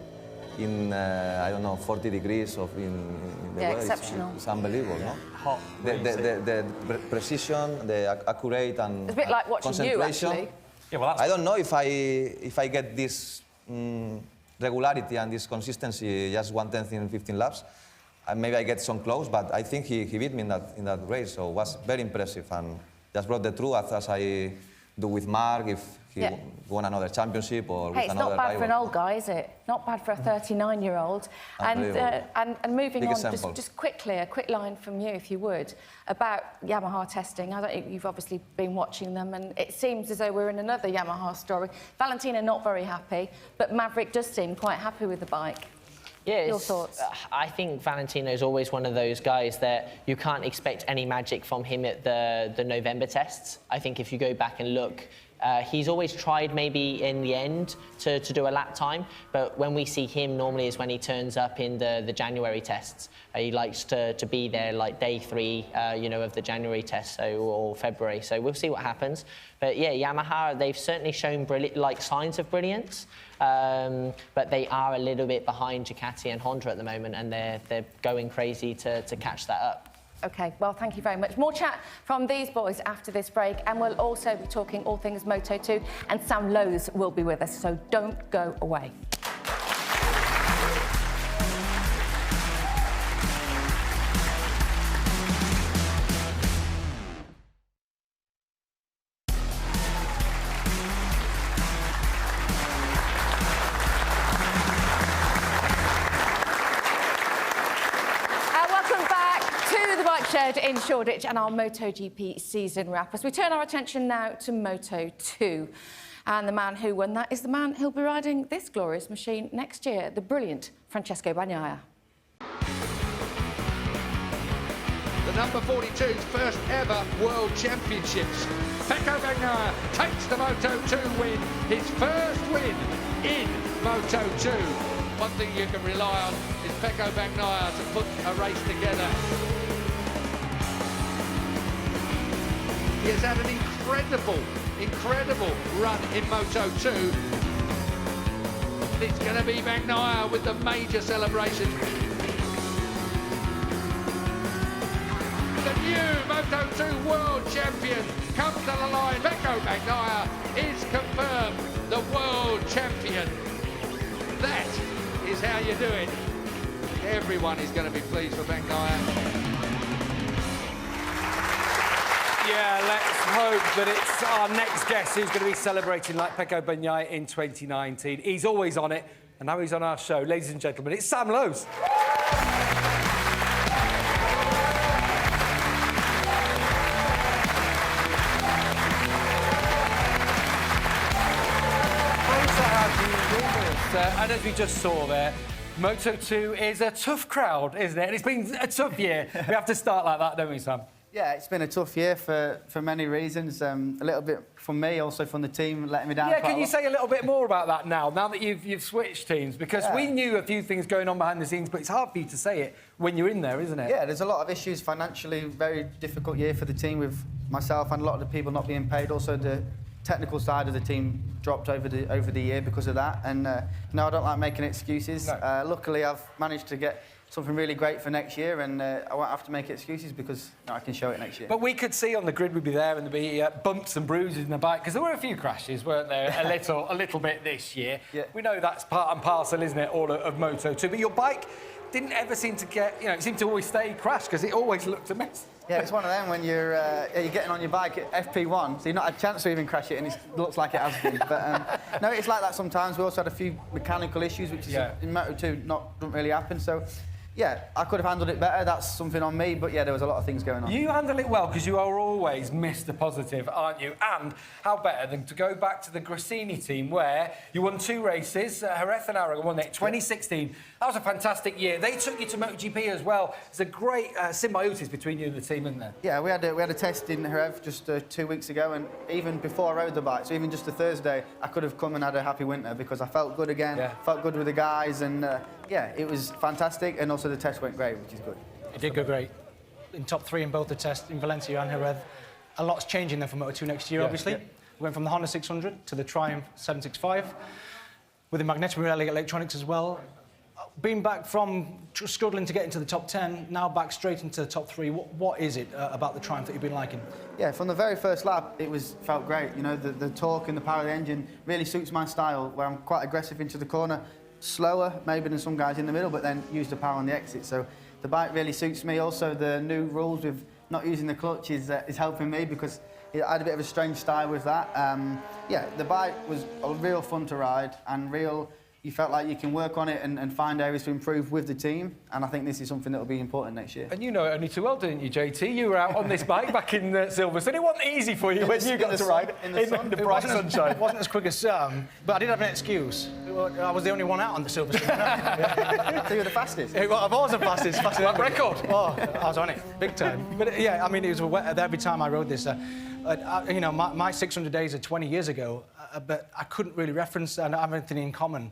D: in, 40 degrees of in the weather.
A: Exceptional.
D: It's unbelievable, no?
C: Hot.
D: The precision, the accurate and
A: It's a bit like watching you,
D: concentration.
A: actually.
C: Yeah, well,
D: I don't know if I get this regularity and this consistency, just 1/10 in 15 laps. Maybe I get some close, but I think he beat me in that race, so it was very impressive, and just brought the truth as I do with Mark if he won another championship or with
A: Hey, it's
D: another
A: not bad
D: rival.
A: for an old guy, is it? Not bad for a 39-year-old. And moving
D: Big
A: on,
D: example.
A: just quickly, a quick line from you, if you would, about Yamaha testing. I don't think you've obviously been watching them, and it seems as though we're in another Yamaha story. Valentino not very happy, but Maverick does seem quite happy with the bike.
I: Yeah,
A: Your thoughts?
I: I think Valentino is always one of those guys that you can't expect any magic from him at the November tests. I think if you go back and look, He's always tried maybe in the end to do a lap time, but when we see him normally is when he turns up in the January tests. He likes to be there like day 3, you know, of the January test, or February. So we'll see what happens. But yeah, Yamaha, they've certainly shown signs of brilliance, but they are a little bit behind Ducati and Honda at the moment, and they're going crazy to catch that up.
A: OK, well, thank you very much. More chat from these boys after this break, and we'll also be talking all things Moto2, and Sam Lowes will be with us, so don't go away. In Shoreditch and our MotoGP season wrap as we turn our attention now to Moto2. And the man who won that is the man who'll be riding this glorious machine next year, the brilliant Francesco Bagnaia.
J: The number 42's first ever World Championships. Pecco Bagnaia takes the Moto2 win, his first win in Moto2. One thing you can rely on is Pecco Bagnaia to put a race together. He has had an incredible run in Moto2. It's going to be Bagnaia with the major celebration. The new Moto2 World Champion comes to the line. Pecco Bagnaia is confirmed the World Champion. That is how you do it. Everyone is going to be pleased with Bagnaia.
B: Yeah, let's hope that it's our next guest who's going to be celebrating like Pecco Bagnaia in 2019. He's always on it, and now he's on our show. Ladies and gentlemen, it's Sam Lowes. And as we just saw there, Moto2 is a tough crowd, isn't it? And it's been a tough year. We have to start like that, don't we, Sam?
K: Yeah, it's been a tough year for many reasons. A little bit from me, also from the team, letting me down.
B: Yeah, can you say a little bit more about that now that you've switched teams? Because we knew a few things going on behind the scenes, but it's hard for you to say it when you're in there, isn't it?
K: Yeah, there's a lot of issues financially. Very difficult year for the team with myself and a lot of the people not being paid. Also, the technical side of the team dropped over the year because of that. And no, I don't like making excuses. No. Luckily, I've managed to get something really great for next year, and I won't have to make excuses because I can show it next year.
B: But we could see on the grid we'd be there, and there'd be bumps and bruises in the bike, because there were a few crashes, weren't there? a little bit this year. Yeah. We know that's part and parcel, isn't it, all of Moto2. But your bike didn't ever seem to get, it seemed to always stay crashed because it always looked a mess.
K: Yeah, it's one of them when you're getting on your bike at FP1, so you've not had a chance to even crash it, and it looks like it has been. But no, it's like that sometimes. We also had a few mechanical issues, which is in Moto2 doesn't really happen. So. Yeah, I could have handled it better. That's something on me. But yeah, there was a lot of things going on. You
B: handle it well because you are always Mr. Positive, aren't you? And how better than to go back to the Grassini team where you won 2 races, Jerez and Aragon, won it 2016. That was a fantastic year. They took you to MotoGP as well. There's a great symbiosis between you and the team, isn't there?
K: Yeah, we had a test in Jerez just 2 weeks ago, and even before I rode the bike, so even just a Thursday, I could have come and had a happy winter because I felt good again, felt good with the guys, and yeah, it was fantastic, and also the test went great, which is good.
E: It did go great. In top 3 in both the tests, in Valencia and Jerez. A lot's changing then for Moto2 next year, obviously. Yeah. We went from the Honda 600 to the Triumph 765, with the Magnetic Pirelli electronics as well. Being back from struggling to get into the top 10, now back straight into the top 3, what is it about the Triumph that you've been liking?
K: Yeah, from the very first lap, it felt great. The torque and the power of the engine really suits my style, where I'm quite aggressive into the corner, slower maybe than some guys in the middle, but then use the power on the exit. So the bike really suits me. Also, the new rules with not using the clutch is helping me because I had a bit of a strange style with that. Yeah, the bike was real fun to ride and real. you felt like you can work on it and find areas to improve with the team. And I think this is something that will be important next year.
B: And you know it only too well, didn't you, JT? You were out on this bike back in Silverstone. It wasn't easy for you when you got to ride in the bright sunshine.
E: It wasn't as quick as some, but I did have an excuse. I was the only one out on the Silverstone.
K: So you were the fastest?
E: I was the fastest.
B: That record.
E: Oh, I was on it, big time. But yeah, I mean, it was every time I rode this. You know, my 600 days are 20 years ago, but I couldn't really reference and have anything in common.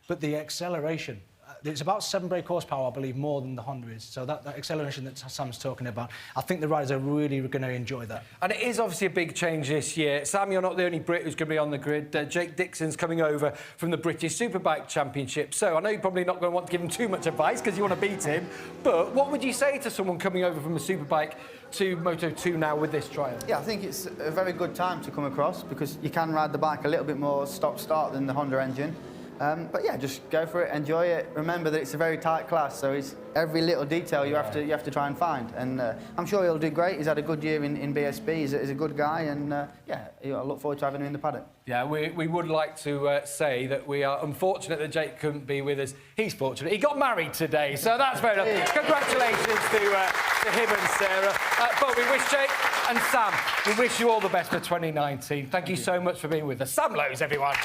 E: But the acceleration, it's about 7 brake horsepower, I believe, more than the Honda is. So that acceleration that Sam's talking about, I think the riders are really going to enjoy that.
B: And it is obviously a big change this year. Sam, you're not the only Brit who's going to be on the grid. Jake Dixon's coming over from the British Superbike Championship. So I know you're probably not going to want to give him too much advice because you want to beat him. But what would you say to someone coming over from a Superbike to Moto2 now with this trial?
K: Yeah, I think it's a very good time to come across because you can ride the bike a little bit more stop-start than the Honda engine. But yeah, just go for it, enjoy it. Remember that it's a very tight class, so it's every little detail you have to try and find. And I'm sure he'll do great. He's had a good year in BSB. He's a good guy, and yeah, I look forward to having him in the paddock.
B: Yeah, we would like to say that we are unfortunate that Jake couldn't be with us. He's fortunate. He got married today, so that's fair enough. Congratulations to him and Sarah. But we wish Jake and Sam, we wish you all the best for 2019. Thank you so much for being with us. Sam Lowe's, everyone.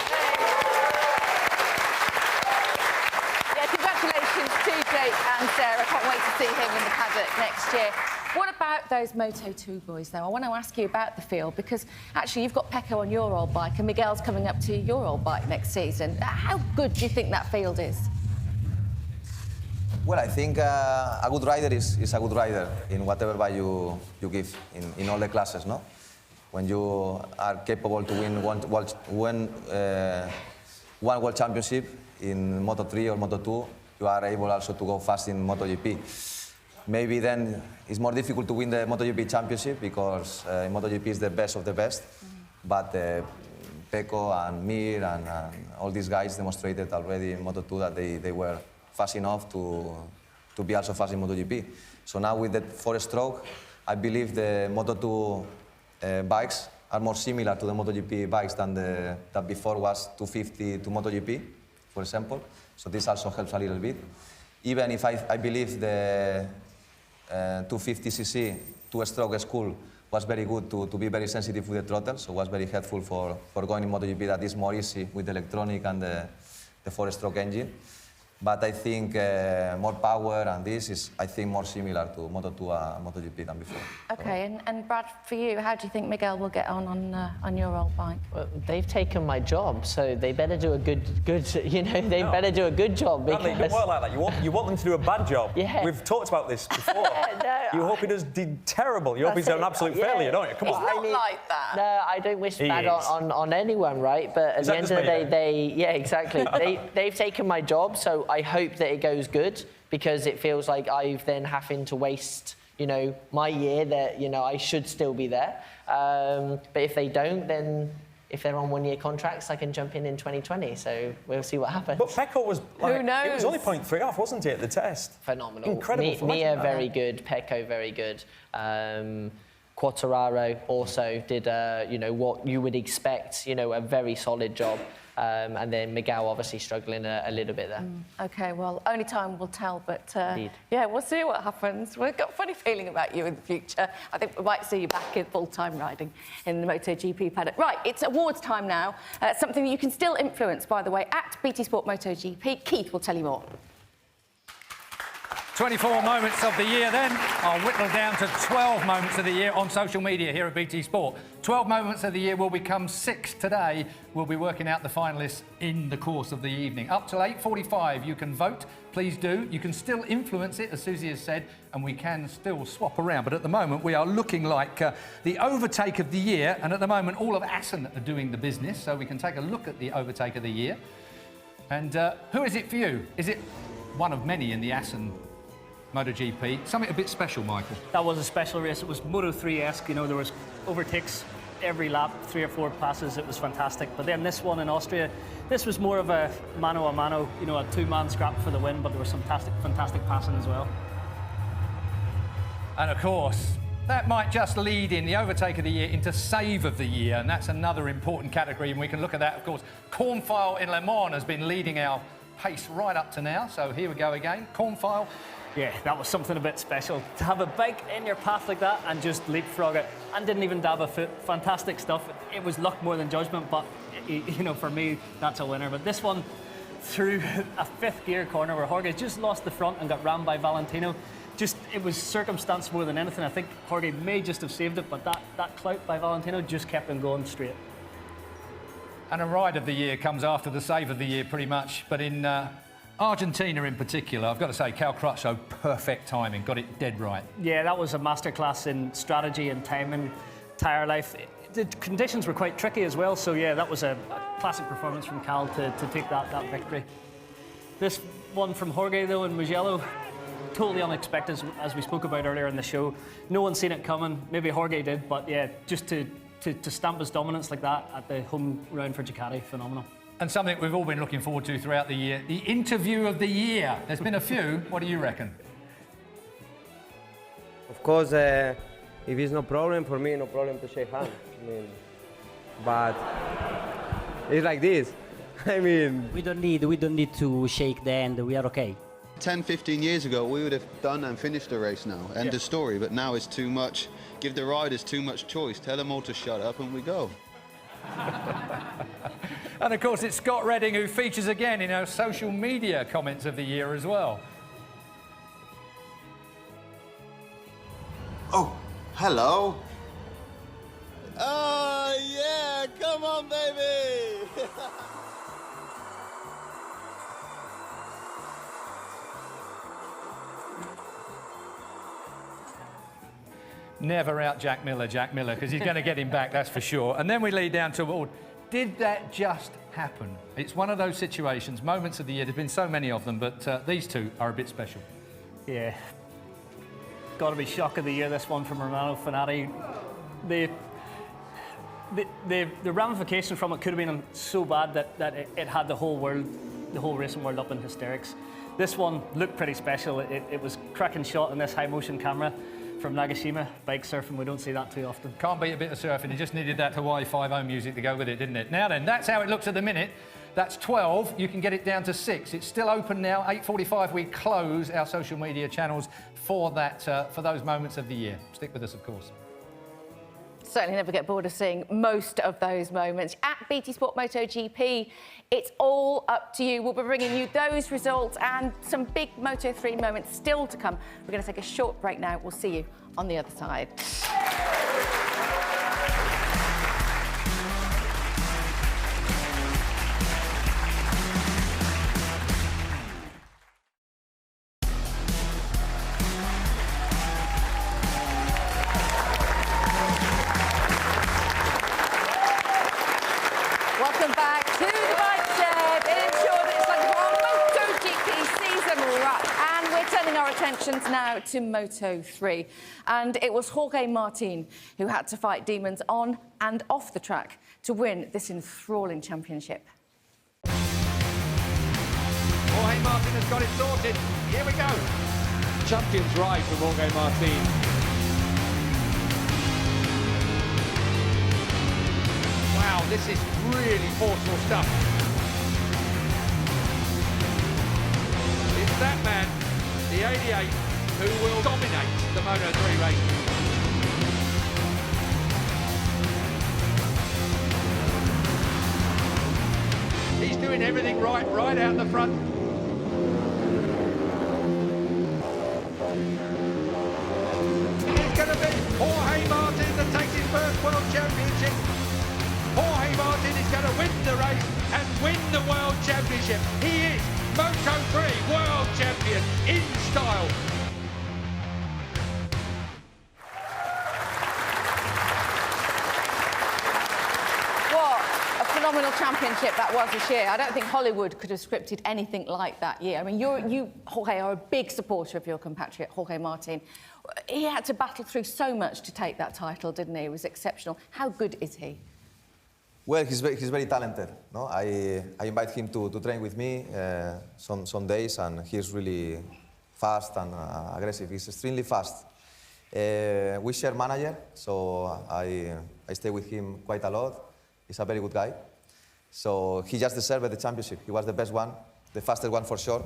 A: And Sarah, can't wait to see him in the paddock next year. What about those Moto2 boys, though? I want to ask you about the field, because actually you've got Pecco on your old bike and Miguel's coming up to your old bike next season. How good do you think that field is?
D: Well, I think a good rider is a good rider in whatever bike you give in all the classes, no? When you are capable to win one World Championship in Moto3 or Moto2, you are able also to go fast in MotoGP. Maybe then it's more difficult to win the MotoGP championship because MotoGP is the best of the best. But Pecco and Mir and all these guys demonstrated already in Moto2 that they were fast enough to be also fast in MotoGP. So now with the 4-stroke, I believe the Moto2 bikes are more similar to the MotoGP bikes than that before was 250 to MotoGP, for example. So this also helps a little bit. Even if I believe the 250cc 2-stroke school was very good to be very sensitive with the throttle, so was very helpful for going in MotoGP. That is more easy with the electronic and the 4-stroke engine. But I think more power and this is, I think, more similar to Moto2 and MotoGP than before.
A: OK, and Brad, for you, how do you think Miguel will get on your old bike?
I: Well, they've taken my job, so they better do a good you know, they better do a good job. Because...
C: Bradley, you work like that. You want them to do a bad job.
I: Yeah.
C: We've talked about this before. You hope he does terrible. You hope he's an absolute failure, don't you? Come on.
A: It's not like that.
I: No, I don't wish bad on anyone, right? But at the end of the day, yeah, exactly. They've taken my job, so I hope that it goes good, because it feels like I've then having to waste, you know, my year that, you know, I should still be there. But if they don't, then if they're on one-year contracts, I can jump in 2020. So we'll see what happens.
C: But Pecco was like,
A: who knows?
C: It was only 0.3 off, wasn't it, at the test?
I: Phenomenal.
C: Incredible.
I: Mia very good. Pecco very good. Quartararo also did, you know, what you would expect, you know, a very solid job. And then Miguel obviously struggling a little bit there.
A: OK, well, only time will tell, but yeah, we'll see what happens. We've got a funny feeling about you in the future. I think we might see you back in full-time riding in the MotoGP paddock. Right, it's awards time now, something that you can still influence, by the way, at BTSport MotoGP. Keith will tell you more.
J: 24 moments of the year then. I'll whittle down to 12 moments of the year on social media here at BT Sport. 12 moments of the year will become 6 today. We'll be working out the finalists in the course of the evening. Up till 8:45 you can vote. Please do. You can still influence it, as Susie has said, and we can still swap around. But at the moment we are looking like the overtake of the year, and at the moment all of Assen are doing the business, so we can take a look at the overtake of the year. And who is it for you? Is it one of many in the Assen MotoGP? Something a bit special, Michael.
F: That was a special race. It was Moto3-esque. You know, there was overtakes every lap, 3 or 4 passes. It was fantastic. But then this one in Austria, this was more of a mano-a-mano, you know, a 2-man scrap for the win, but there was some fantastic passing as well.
J: And of course, that might just lead in the overtake of the year into save of the year, and that's another important category, and we can look at that, of course. Cornfile in Le Mans has been leading our pace right up to now. So here we go again. Cornfile.
F: Yeah, that was something a bit special. To have a bike in your path like that and just leapfrog it and didn't even dab a foot. Fantastic stuff. It was luck more than judgment, but you know, for me, that's a winner. But this one, through a fifth gear corner where Jorge just lost the front and got rammed by Valentino. It was circumstance more than anything. I think Jorge may just have saved it, but that clout by Valentino just kept him going straight.
J: And a ride of the year comes after the save of the year, pretty much. But in Argentina in particular, I've got to say, Cal Crutchlow, perfect timing, got it dead right.
F: Yeah, that was a masterclass in strategy and timing, tyre life. The conditions were quite tricky as well, so yeah, that was a classic performance from Cal to take that victory. This one from Jorge, though, in Mugello, totally unexpected, as we spoke about earlier in the show. No one's seen it coming. Maybe Jorge did, but yeah, just to stamp his dominance like that at the home round for Ducati, phenomenal.
J: And something we've all been looking forward to throughout the year, the interview of the year. There's been a few. What do you reckon?
L: Of course, if it's no problem for me, no problem to shake hands. I mean, but it's like this. I mean,
M: we don't need to shake the hand. We are okay.
N: 10, 15 years ago, we would have done and finished the race now. End of story. But now it's too much. Give the riders too much choice. Tell them all to shut up and we go.
J: And of course, it's Scott Redding who features again in our social media comments of the year as well.
N: Oh, hello. Oh, yeah, come on, baby.
J: Never out Jack Miller, because he's going to get him back, that's for sure. And then we lead down to, well, did that just happen? It's one of those situations, moments of the year, there's been so many of them, but these two are a bit special.
F: Yeah. Got to be shock of the year, this one from Romano Fenati. The ramification from it could have been so bad that it had the whole racing world up in hysterics. This one looked pretty special. It was cracking shot in this high motion camera from Nagashima, bike surfing. We don't see that too often.
J: Can't beat a bit of surfing. You just needed that Hawaii 5-0 music to go with it, didn't it? Now then, that's how it looks at the minute. That's 12. You can get it down to 6. It's still open now. 8:45. We close our social media channels for that, for those moments of the year. Stick with us, of course.
A: Certainly never get bored of seeing most of those moments. At BTSport MotoGP, it's all up to you. We'll be bringing you those results and some big Moto3 moments still to come. We're going to take a short break now. We'll see you on the other side. Welcome back to the Bike Shed. It is sure that it's like our MotoGP season wrap. And we're turning our attentions now to Moto3. And it was Jorge Martin who had to fight demons on and off the track to win this enthralling championship.
J: Jorge Martin has got it sorted. Here we go. Champion's ride for Jorge Martin. Wow, this is really forceful stuff. It's that man, the 88, who will dominate the Moto3 race. He's doing everything right out the front. It's going to be Jorge Martin that takes his first World Championship. Jorge Martin is going to win the race and win the World Championship. He is Moto3 World Champion in style.
A: What a phenomenal championship that was this year. I don't think Hollywood could have scripted anything like that year. I mean, you, Jorge, are a big supporter of your compatriot, Jorge Martin. He had to battle through so much to take that title, didn't he? It was exceptional. How good is he?
D: Well, he's very talented. No, I invite him to train with me some days, and he's really fast and aggressive. He's extremely fast. We share manager, so I stay with him quite a lot. He's a very good guy. So he just deserved the championship. He was the best one. the fastest one for sure.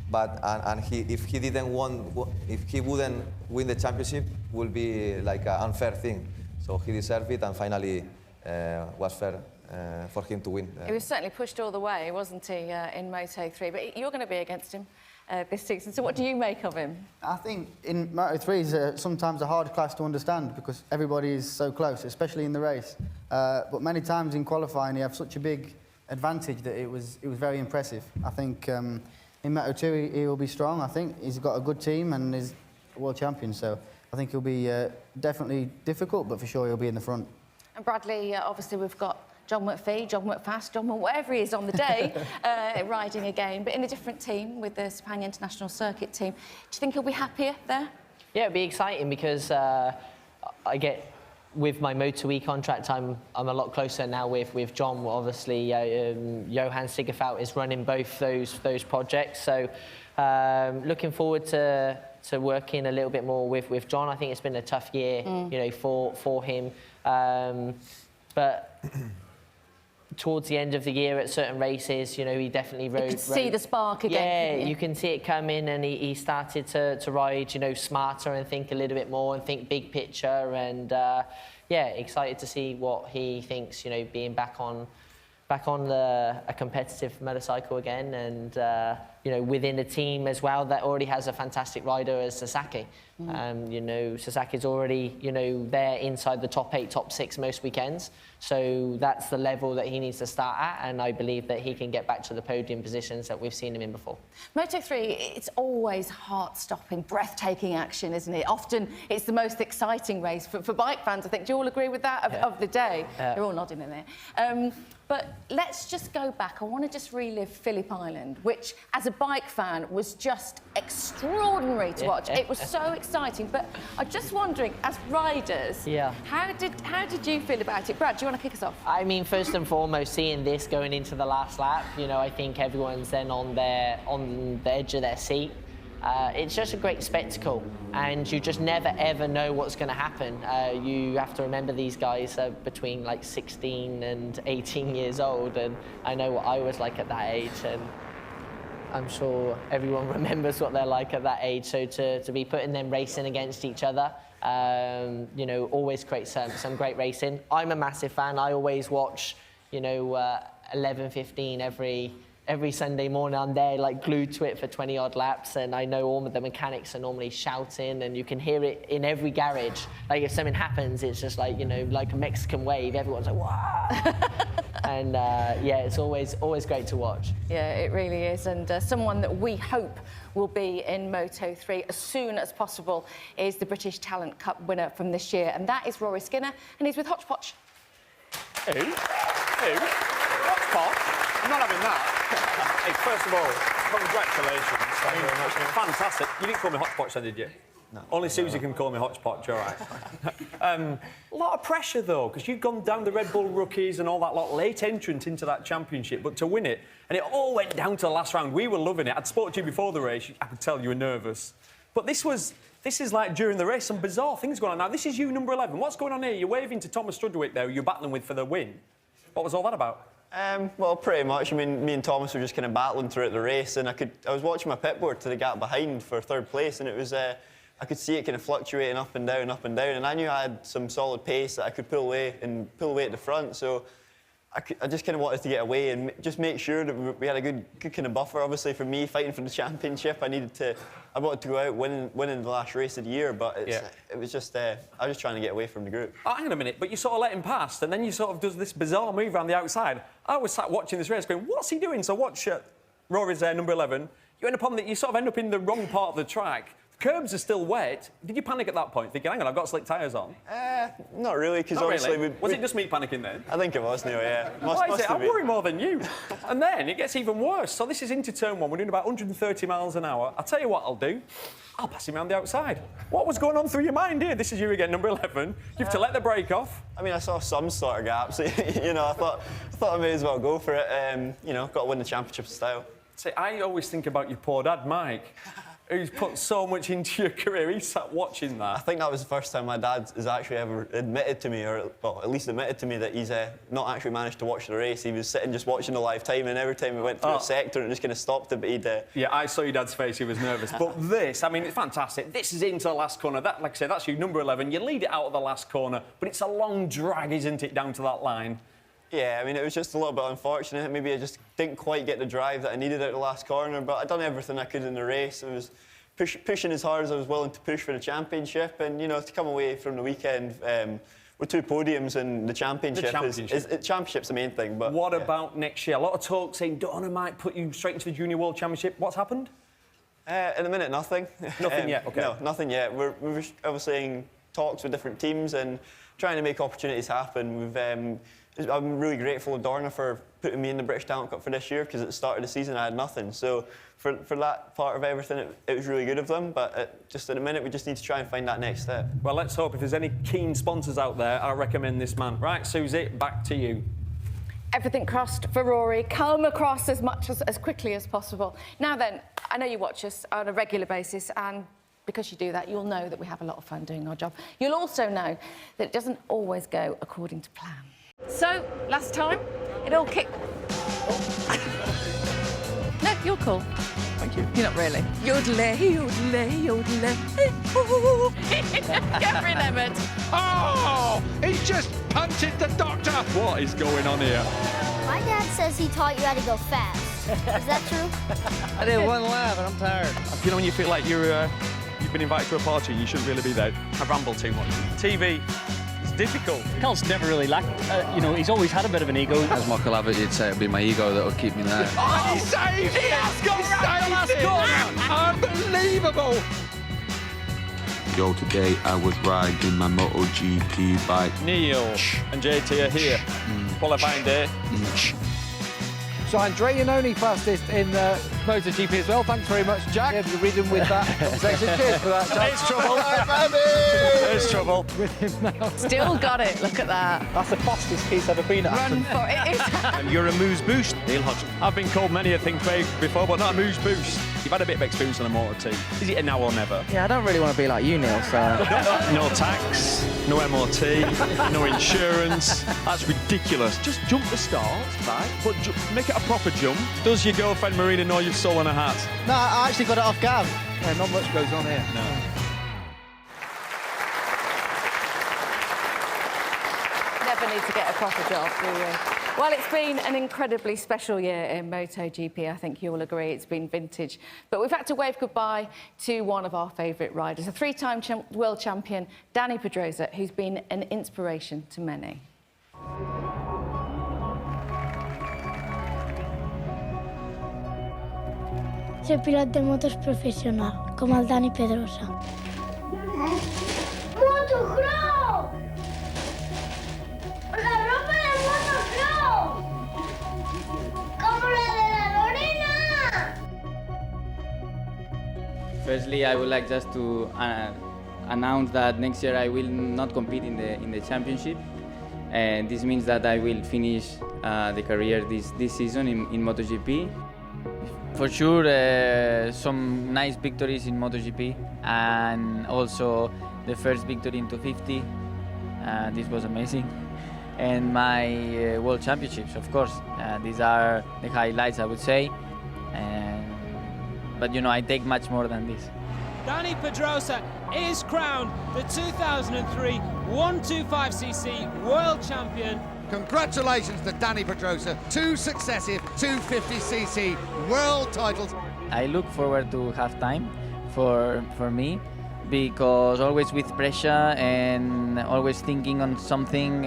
D: But if he wouldn't win the championship, would be like an unfair thing. So he deserved it, and finally was fair for him to win.
A: He was certainly pushed all the way, wasn't he, in Moto3? But you're going to be against him this season. So what do you make of him?
K: I think in Moto3 is sometimes a hard class to understand because everybody is so close, especially in the race. But many times in qualifying, he had such a big advantage that it was very impressive. I think in Moto2 he will be strong. I think he's got a good team and is world champion. So I think he'll be definitely difficult, but for sure he'll be in the front.
A: And Bradley, obviously we've got John McPhee, John McFast, John whatever he is on the day, riding again, but in a different team with the Sepang International Circuit team. Do you think he'll be happier there?
I: Yeah, it'll be exciting because I get, with my Moto2 contract, I'm a lot closer now with John. Obviously, Johan Sigefelt is running both those projects, so looking forward to working a little bit more with John. I think it's been a tough year, you know, for him, but towards the end of the year at certain races, you know, he definitely rode...
A: You could see the spark again.
I: Yeah, you can see it coming, and he started to ride, you know, smarter and think a little bit more and think big picture, and yeah, excited to see what he thinks, you know, being back on a competitive motorcycle again, and you know, within a team as well that already has a fantastic rider as Sasaki. You know, Sasaki's already, you know, there inside the top 8, top 6 most weekends. So that's the level that he needs to start at, and I believe that he can get back to the podium positions that we've seen him in before.
A: Moto3, it's always heart-stopping, breathtaking action, isn't it? Often it's the most exciting race for bike fans, I think. Do you all agree with that, of the day? They're all nodding in there. But let's just go back. I want to just relive Phillip Island, which, as a bike fan, was just extraordinary to watch. It was so exciting. But I'm just wondering, as riders, how did you feel about it? Brad, do you want to kick us off?
I: I mean, first and foremost, seeing this going into the last lap, you know, I think everyone's then on the edge of their seat. It's just a great spectacle, and you just never ever know what's going to happen. You have to remember these guys are between like 16 and 18 years old, and I know what I was like at that age, and I'm sure everyone remembers what they're like at that age. So to be putting them racing against each other, you know, always creates some great racing. I'm a massive fan. I always watch, you know, 11:15 every Sunday morning. I'm there, like, glued to it for 20-odd laps, and I know all of the mechanics are normally shouting, and you can hear it in every garage. Like, if something happens, it's just like, you know, like a Mexican wave. Everyone's like, wow! And, yeah, it's always great to watch.
A: Yeah, it really is, and someone that we hope will be in Moto3 as soon as possible is the British Talent Cup winner from this year, and that is Rory Skinner, and he's with Hodgepodge.
C: Who? Hodgepodge? I'm not having that. Hey, first of all, congratulations. Thank you very much. Fantastic. You didn't call me Hodgepodge then, did you? No. Only Susie can call me Hodgepodge, all right. A lot of pressure, though, because you've gone down the Red Bull rookies and all that lot, late entrant into that championship, but to win it, and it all went down to the last round. We were loving it. I'd spoke to you before the race. I could tell you were nervous. But this is like during the race, some bizarre things going on. Now, this is you, number 11. What's going on here? You're waving to Thomas Strudwick there, who you're battling with for the win. What was all that about?
O: Well, pretty much. I mean, me and Thomas were just kind of battling throughout the race, and I was watching my pit board to the gap behind for 3rd place, and it was I could see it kind of fluctuating up and down, and I knew I had some solid pace that I could pull away at the front. So I just kind of wanted to get away and just make sure that we had a good kind of buffer. Obviously, for me fighting for the championship, I wanted to go out winning the last race of the year, but it was just I was just trying to get away from the group.
C: Oh, hang on a minute, but you sort of let him past, and then you sort of does this bizarre move around the outside. I was sat watching this race going, what's he doing? So watch Rory's there, number 11. You sort of end up in the wrong part of the track. The curbs are still wet. Did you panic at that point, thinking, hang on, I've got slick tyres on?
O: Not really, because obviously...
C: Really? Was it just me panicking then?
O: I think it was, Neil, yeah.
C: Why is it? I worry more than you. And then it gets even worse. So this is into turn 1. We're doing about 130 miles an hour. I'll tell you what I'll do. I'll pass him around the outside. What was going on through your mind here? This is you again, number 11. You have to let the brake off.
O: I mean, I saw some sort of gaps. You know, I thought I may as well go for it. You know, got to win the championship style.
C: See, I always think about your poor dad, Mike, who's put so much into your career. He sat watching that.
O: I think that was the first time my dad has actually ever admitted to me, or well, at least admitted to me that he's not actually managed to watch the race. He was sitting just watching the live time, and every time we went through a sector, and just kind of stopped it. But he'd.
C: Yeah, I saw your dad's face. He was nervous. But this, I mean, it's fantastic. This is into the last corner. That, like I said, that's your number 11. You lead it out of the last corner, but it's a long drag, isn't it, down to that line?
O: Yeah, I mean, it was just a little bit unfortunate. Maybe I just didn't quite get the drive that I needed out the last corner, but I'd done everything I could in the race. I was pushing as hard as I was willing to push for the championship, and, you know, to come away from the weekend with 2 podiums and the championship. Championship's the main thing. But
C: what about next year? A lot of talk saying Dorna might put you straight into the Junior World Championship. What's happened?
O: In a minute, nothing.
C: Nothing yet, OK.
O: No, nothing yet. We're obviously in talks with different teams and trying to make opportunities happen. I'm really grateful to Dorna for putting me in the British Talent Cup for this year, because at the start of the season I had nothing. So for that part of everything, it was really good of them. But just at the minute, we just need to try and find that next step.
C: Well, let's hope. If there's any keen sponsors out there, I recommend this man. Right, Susie, back to you.
A: Everything crossed for Rory. Come across as quickly as possible. Now then, I know you watch us on a regular basis, and because you do that, you'll know that we have a lot of fun doing our job. You'll also know that it doesn't always go according to plan. So, last time, it all kicked... Oh. No, you're cool.
C: Thank you.
A: You're not really. Yodelay, yodelay, yodelay. Gavin Emmett.
J: Oh, he's just punted the doctor. What is going on here?
P: My dad says he taught you how to go fast. Is that true?
Q: I did one lap and I'm tired.
C: You know when you feel like you've been invited to a party and you shouldn't really be there? I ramble too much. TV. Difficult.
F: Cal's never really lacked, you know, he's always had a bit of an ego.
Q: As Michael Abbott did say, it'll be my ego that'll keep me there.
J: Oh, he saved it! He has got right the last corner! Unbelievable!
R: Yo, today I was riding my MotoGP bike.
C: Neil and JT are here. Qualifying day.
B: So Andrea Iannone fastest in MotoGP as well. Thanks very much, Jack. Yeah, you're reading with that section. Cheers for that, Jack.
C: It's trouble. There's trouble.
B: With him now.
A: Still got it. Look at that.
H: That's the fastest piece I've ever been at.
A: Run for it.
C: And you're a moose boost, Neil Hodgson. I've been called many a thing before, but not a moose boost. You've had a bit of experience on a Moto team. Is it a now or never?
Q: Yeah, I don't really want to be like you, Neil, so...
C: No tax, no MOT, no insurance. That's ridiculous. Just jump the start, right? But make it a proper jump. Does your girlfriend Marina know you've stolen her hat?
H: No, I actually got it off Gav.
B: Yeah, not much goes on here.
C: No.
A: Never need to get a proper job, do we? Well, it's been an incredibly special year in MotoGP. I think you'll agree it's been vintage. But we've had to wave goodbye to one of our favourite riders, a 3-time world champion, Dani Pedrosa, who's been an inspiration to many.
P: Ser pilot de motos profesional, como el Dani Pedrosa. ¡MotoGP! ¡La ropa de MotoGP! ¡Como la de la Lorena!
S: Firstly, I would like just to announce that next year I will not compete in the championship, and this means that I will finish the career this season in MotoGP. For sure, some nice victories in MotoGP, and also the first victory in 250. This was amazing. And my World Championships, of course. These are the highlights, I would say. But, you know, I take much more than this.
T: Dani Pedrosa is crowned the 2003 125cc World Champion.
J: Congratulations to Dani Pedrosa, 2 successive 250cc world titles.
S: I look forward to have time for me, because always with pressure and always thinking on something,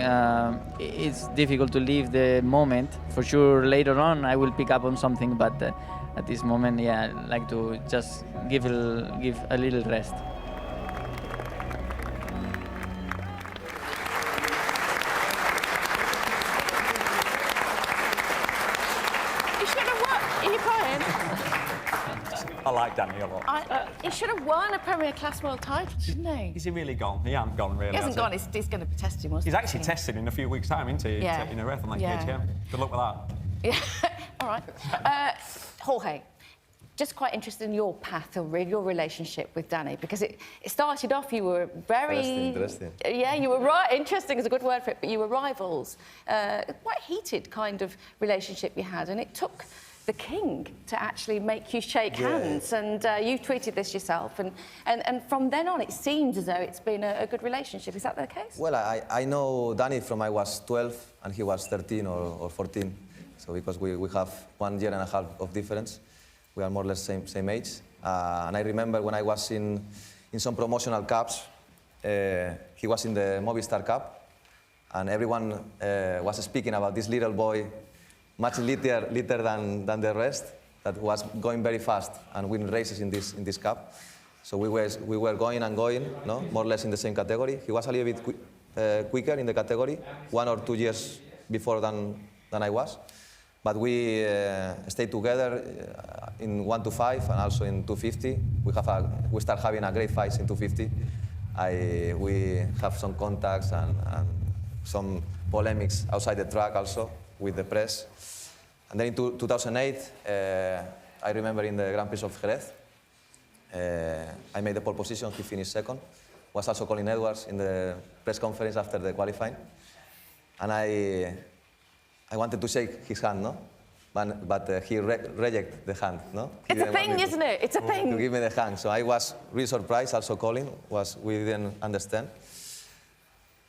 S: it's difficult to leave the moment. For sure, later on I will pick up on something, but at this moment, yeah, I like to just give a little rest.
C: I like Dani a lot.
A: He should have won a Premier Class World title, shouldn't he?
C: Is he really gone? He hasn't gone, really.
A: He hasn't gone. He's going to be testing, wasn't he?
C: He's actually testing in a few weeks' time, isn't he?
A: Yeah.
C: Taking a ref on that
A: Yeah.
C: KTM. Good luck with that.
A: Yeah. All right. Jorge, just quite interested in your path or your relationship with Dani, because it started off, you were very...
D: Interesting.
A: Yeah, you were right. Interesting is a good word for it, but you were rivals. Quite heated kind of relationship you had, and it took the king to actually make you shake hands, and you tweeted this yourself, and from then on it seems as though it's been a good relationship. Is that the case?
D: Well, I know Dani from I was 12 and he was 13 or 14, so because we have 1.5 years of difference. We are more or less same age. And I remember when I was in some promotional cups, he was in the Movistar Cup, and everyone was speaking about this little boy, much lighter than the rest, that was going very fast and winning races in this cup. So we were going and going, no? More or less in the same category. He was a little bit quicker in the category, 1 or 2 years before than I was. But we stayed together in 125 and also in 250. We start having a great fight in 250. We have some contacts and some polemics outside the track also with the press. And then in 2008, I remember in the Grand Prix of Jerez, I made the pole position. He finished second. Was also Colin Edwards in the press conference after the qualifying, and I wanted to shake his hand, no? But he rejected the hand, no?
A: It's a thing, isn't it? It's a thing.
D: To give me the hand. So I was really surprised, also Colin, we didn't understand.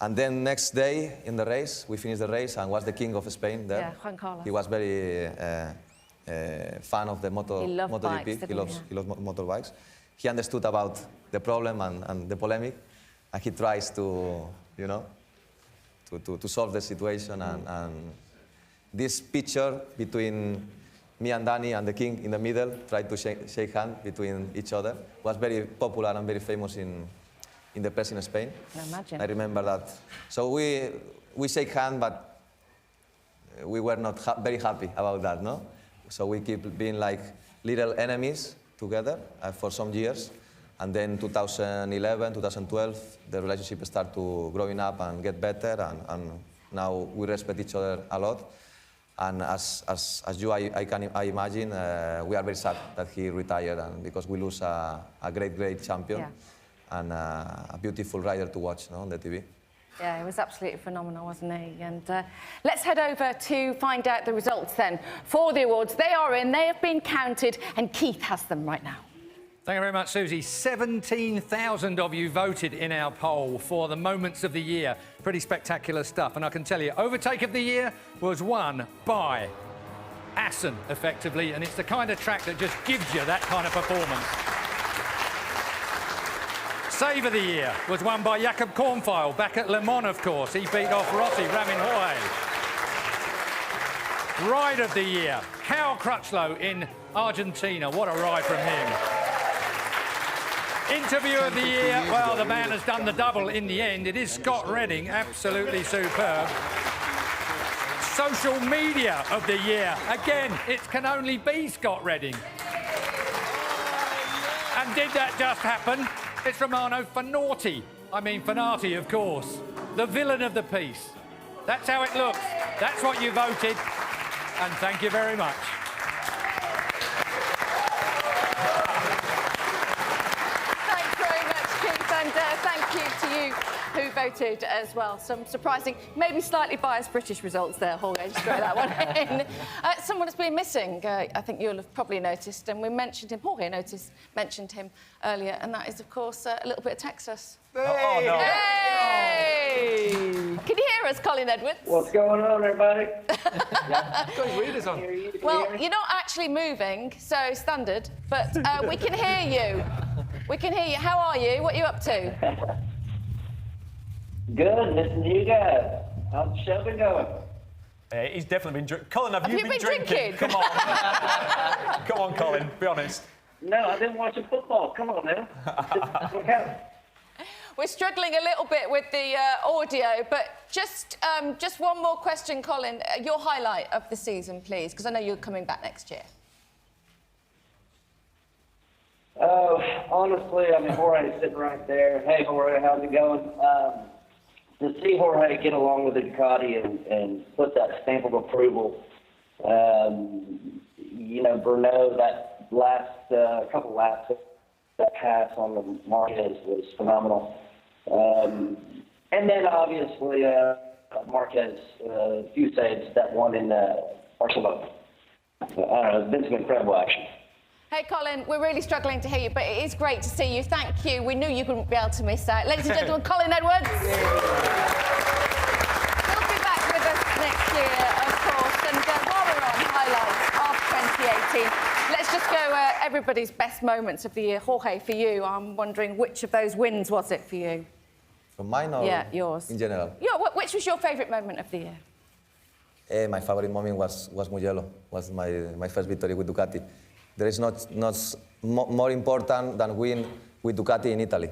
D: And then next day in the race, we finished the race and was the king of Spain there.
A: Yeah, Juan Carlos.
D: He was very fan of the MotoGP.
A: Bikes,
D: He loves motorbikes. He understood about the problem and the polemic, and he tries to, you know, to solve the situation. And this picture between me and Dani and the king in the middle, tried to shake hands between each other, was very popular and very famous in the press in Spain.
A: I imagine.
D: I remember that. So we shake hands, but we were not very happy about that, no? So we keep being like little enemies together for some years. And then 2011, 2012, the relationship started to growing up and get better, and now we respect each other a lot. And as you, I imagine, we are very sad that he retired, and because we lose a great champion and a beautiful rider to watch, no, on the TV.
A: Yeah, it was absolutely phenomenal, wasn't he? And let's head over to find out the results then for the awards. They are in, they have been counted, and Keith has them right now.
J: Thank you very much, Susie. 17,000 of you voted in our poll for the moments of the year. Pretty spectacular stuff. And I can tell you, Overtake of the Year was won by Assen, effectively. And it's the kind of track that just gives you that kind of performance. Save of the Year was won by Jakob Kornfeil, back at Le Mans, of course. He beat off Rossi, Ramin Jorge. Ride of the Year, Cal Crutchlow in Argentina. What a ride from him. Interview of the Year, well, the man has done the double in the end. It is Scott Redding, absolutely superb. Social Media of the Year, again, it can only be Scott Redding. And did that just happen? It's Romano Fenati. I mean, Fenati, of course. The villain of the piece. That's how it looks. That's what you voted. And thank you very much.
A: Thank you to you who voted as well. Some surprising, maybe slightly biased British results there, Jorge. Just throw that one in. Someone has been missing, I think you'll have probably noticed, and we mentioned him, Jorge mentioned him earlier, and that is, of course, a little bit of Texas.
D: Hey! Oh, no.
A: Hey! Can you hear us, Colin Edwards?
U: What's going on, everybody?
D: Got his readers on.
A: Well, you're not actually moving, so standard, but we can hear you. We can hear you. How are you? What are you up to?
U: Good. Listen to you guys. How's the show been going?
C: He's definitely been drinking. Colin, have you been
U: drinking?
C: Come on. Come on, Colin. Be honest.
U: No, I've been watching football. Come on now. Look out.
A: We're struggling a little bit with the audio, but just one more question, Colin. Your highlight of the season, please, because I know you're coming back next year.
U: Honestly, I mean, Jorge's sitting right there. Hey, Jorge, how's it going? To see Jorge get along with the Ducati and put that stamp of approval, you know, Bruno, last couple laps, that pass on the Marquez was phenomenal. And then obviously Marquez, you said that one in Barcelona. I don't know, it's been some incredible action.
A: Hey, Colin, we're really struggling to hear you, but it is great to see you. Thank you. We knew you wouldn't be able to miss out. Ladies and gentlemen, Colin Edwards. He'll be back with us next year, of course. And while we're on highlights of 2018, let's just go everybody's best moments of the year. Jorge, for you, I'm wondering which of those wins was it for you?
D: From mine or
A: Yeah, yours.
D: in general?
A: Yeah, which was your favourite moment of the year?
D: My favorite moment was Mugello, was my first victory with Ducati. There is not more important than win with Ducati in Italy.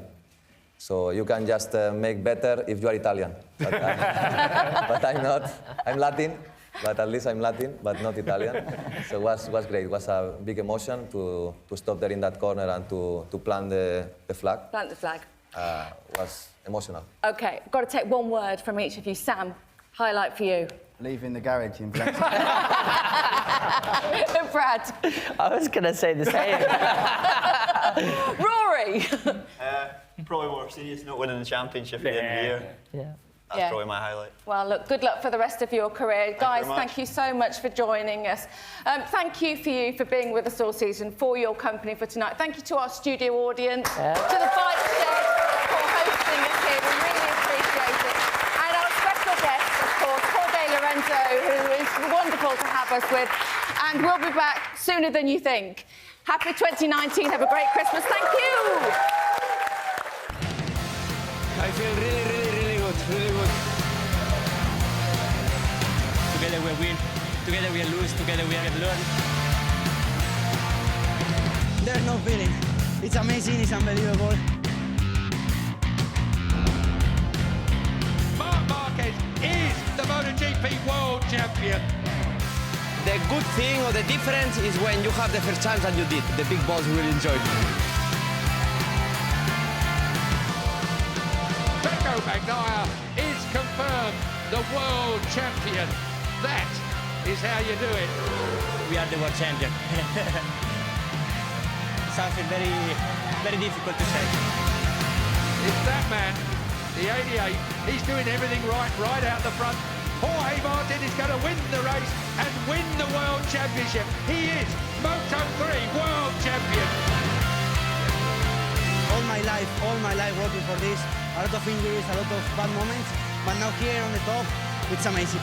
D: So you can just make better if you are Italian. But I'm not. I'm Latin, but at least I'm Latin, but not Italian. So it was great. It was a big emotion to stop there in that corner and to plant the flag.
A: Plant the flag.
D: Was emotional.
A: OK, got to take one word from each of you. Sam, highlight for you.
K: Leaving the garage in Valencia.
A: Brad.
I: I was going to say the same.
A: Rory.
O: Probably more serious, not winning the championship at the end of the year.
I: Yeah.
O: That's probably my highlight.
A: Well, look, good luck for the rest of your career. Guys,
O: very much.
A: thank you so much for joining us. Thank you for being with us all season, for your company for tonight. Thank you to our studio audience, to the Bike Shed for hosting us here. We really appreciate it. And our special guest, of course, Jorge Lorenzo, who is wonderful to have us with. And we'll be back sooner than you think. Happy 2019. Have a great Christmas. Thank you.
G: I feel really good. Together we win, together we lose, together we have learned.
V: There's no feeling. It's amazing, it's unbelievable.
J: Marc Marquez is the MotoGP World Champion.
L: The good thing or the difference is when you have the first chance and you did. The big boss will enjoy.
J: Pecco Bagnaia is confirmed the world champion. That is how you do it.
G: We are the world champion. Something very difficult to say.
J: It's that man, the 88. He's doing everything right out the front. Jorge Martin is going to win the race and win the world championship. He is Moto3 world champion.
V: All my life working for this. A lot of injuries, a lot of bad moments. But now here on the top, it's amazing.